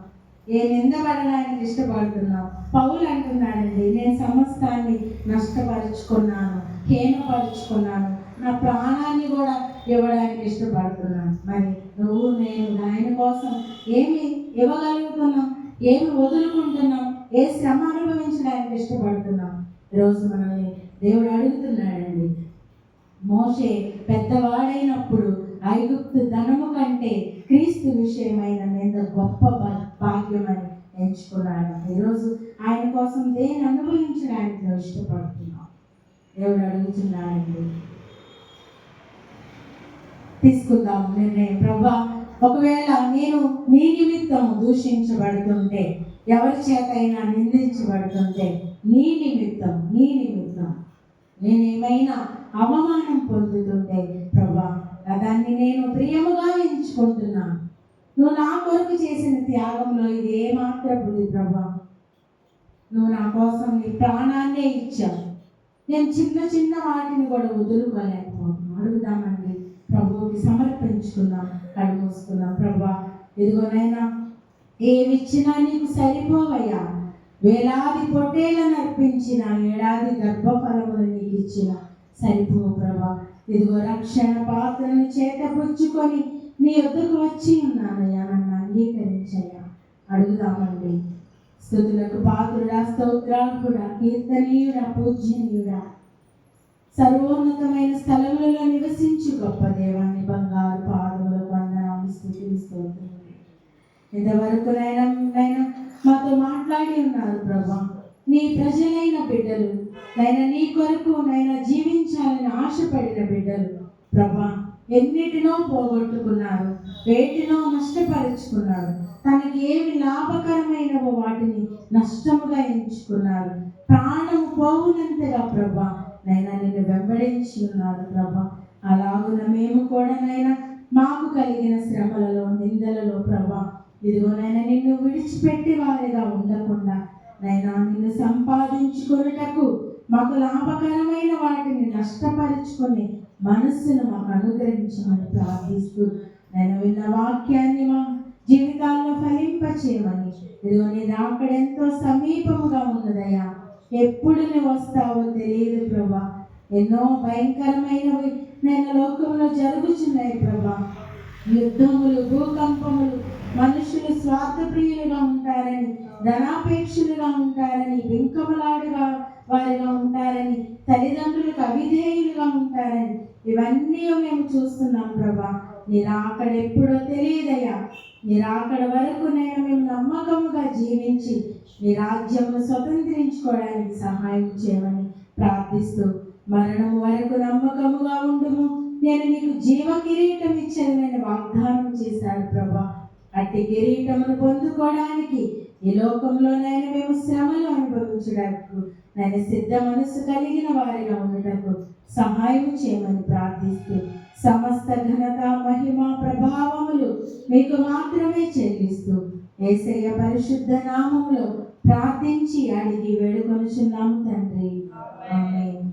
ఏ నింద పడడానికి ఇష్టపడుతున్నావు? పౌలు అంటున్నాడండి, నేను సమస్తాన్ని నష్టపరుచుకున్నాను, హీనపరుచుకున్నాను, నా ప్రాణాన్ని కూడా ఇవ్వడానికి ఇష్టపడుతున్నాను. మరి నువ్వు నేను ఆయన కోసం ఏమి ఇవ్వగలుగుతున్నాం? ఏమి వదులుకుంటున్నాం? ఏ శ్రమ అనుభవించడానికి ఇష్టపడుతున్నాం? ఈరోజు మనల్ని దేవుడు అడుగుతున్నాడండి. మోషే పెద్దవాడైనప్పుడు ఐగుప్తు ధనము కంటే క్రీస్తు విషయమైన నింద గొప్ప భాగ్యమని ఎంచుకున్నాడు. ఈరోజు ఆయన కోసం దేన్ని అనుభవించడానికి నువ్వు ఇష్టపడుతున్నావు? దేవుడు అడుగుతున్నాడండి. తీసుకుందాం నిర్ణయం. ప్రభా, ఒకవేళ నేను నీ నిమిత్తం దూషించబడుతుంటే, ఎవరి చేత అయినా నిందించబడుతుంటే, నీ నిమిత్తం నేనేమైనా అవమానం పొందుతుంటే ప్రభా, దాన్ని నేను ప్రియముగా ఎంచుకుంటున్నాను. నువ్వు నా కొరకు చేసిన త్యాగంలో ఇది ఏమాత్రపుది ప్రభా. నువ్వు నా కోసం నీ ప్రాణాన్నే ఇచ్చావు. నేను చిన్న వాటిని కూడా వదులుకోలేకపోతున్నాను. అడుగుదామండి, ప్రభువుకి సమర్పించుకున్నాం, కళ్ళు మూసుకున్నాం. ప్రభా, ఇదిగోనైనా ఏవిచ్చినా నీకు సరిపోవయ్యా. వేలాది పొట్టేళ్లను అర్పించిన, ఏడాది గర్భఫలములు నీకు ఇచ్చిన సరిపోవు ప్రభా. ఇదిగో రక్షణ పాత్రను చేతపుచ్చుకొని నీ వద్దకు వచ్చి ఉన్నానయ్యా, నన్ను అంగీకరించయ్యా. అడుగుదామండి. స్తుతులకు పాత్రుడా, స్తోత్రార్హుడా, కీర్తనీయుడా, పూజ్యనీయుడా, సర్వోన్నతమైన స్థలములలో నివసించు గొప్ప దేవాన్ని బంగారు పాదములకు వందనాలు, స్తుతులు, స్తోత్రములు. ఇంతవరకు నైనా మాతో మాట్లాడి ఉన్నారు ప్రభా. నీ ప్రజలైన బిడ్డలు నైనా, నీ కొరకు నైనా జీవించాలని ఆశపడిన బిడ్డలు ప్రభా, ఎన్నిటినో పోగొట్టుకున్నారు, వేటినో నష్టపరుచుకున్నారు, తనకి ఏమి లాభకరమైనవో వాటిని నష్టముగా ఎంచుకున్నారు. ప్రాణము పోవునంతగా ప్రభా నైనా నిన్ను వెంబడించి ఉన్నారు ప్రభా. అలాగున మేము కూడా నైనా మాకు కలిగిన శ్రమలలో, నిందలలో ప్రభా, ఇదిగోనైనా నిన్ను విడిచిపెట్టి వారిగా ఉండకుండా నైనా నిన్ను సంపాదించుకొనుటకు మాకు లాభకరమైన వాటిని నష్టపరుచుకొని మనస్సును మాకు అనుగ్రహించమని ప్రార్థిస్తూ, నేను విన్న వాక్యాన్ని మా జీవితాల్లో ఫలింపచేయమని. ఇదిగో నీ రాకడ ఎంతో సమీపముగా ఉన్నదయ్యా. ఎప్పుడు నువ్వు వస్తావో తెలియదు ప్రభా. ఎన్నో భయంకరమైనవి నేను లోకంలో జరుగుతున్నాయి ప్రభా. యుద్ధములు, భూకంపములు, మనుషులు స్వార్థప్రియులుగా ఉంటారని, ధనాపేక్షలుగా ఉంటారని, వెంకమలాడుగా వారిగా ఉంటారని, తల్లిదండ్రులకు అవిధేయులుగా ఉంటారని, ఇవన్నీ మేము చూస్తున్నాం ప్రభా. నీ రాకడ ఎప్పుడో తెలియదయ్యా. నీ రాకడ వరకు నేను మేము నమ్మకముగా జీవించి నీ రాజ్యమును స్వతంత్రించుకోవడానికి సహాయం చేయమని ప్రార్థిస్తూ, మరణము వరకు నమ్మకముగా ఉండుము, నేను నీకు జీవ కిరీటం ఇచ్చానని వాగ్దానం చేశాడు ప్రభా. అట్టి కిరీటమును పొందుకోవడానికి ఈ లోకంలోనైనా మేము శ్రమలు అనుభవించడానికి నేను సిద్ధ మనసు కలిగిన వారిగా ఉండటకు సహాయం చేయమని ప్రార్థిస్తూ, సమస్త ఘనత, మహిమ, ప్రభావములు మీకు మాత్రమే చెల్లిస్తూ యేసయ్య పరిశుద్ధ నామములో ప్రార్థించి అడిగి వేడుకొనుచున్నాము తండ్రి, ఆమేన్.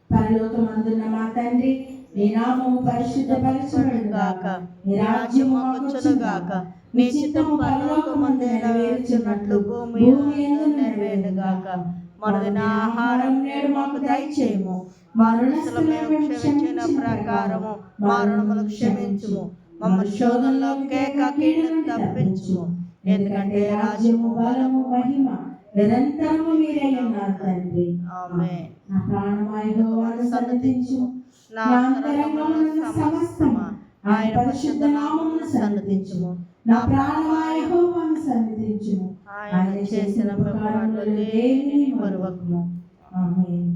పరలోకమందున్న మా తండ్రి, నీ నామము పరిశుద్ధపరచబడును గాక, నీ రాజ్యము వచ్చును గాక, నీ చిత్తము పరలోకమందు నెరవేరుచున్నట్లు భూమి యందు నెరవేరును గాక. మన ఆహారం నేడు మాకు దయచేయము, మా రుణస్థులను మేము క్షమించిన ప్రకారము మా రుణములు క్షమించుము, మమ్మల్ని శోధనలోకి కీడును తప్పించుము. ఎందుకంటే రాజ్యము, బలము, మహిమ నిరంతరము మీరే ఉన్నారు తండ్రి, ఆమేన్. నా ప్రాణమా యెహోవాను సన్నతించుము, నా అంతరంగమున సమస్తమా ఆయన పరిశుద్ధ నామమును సన్నతించుము. నా ప్రాణమా యెహోవాను సన్నతించుము, ఆయన చేసిన ఉపకారములను దేనిని మరువకుము, ఆమేన్.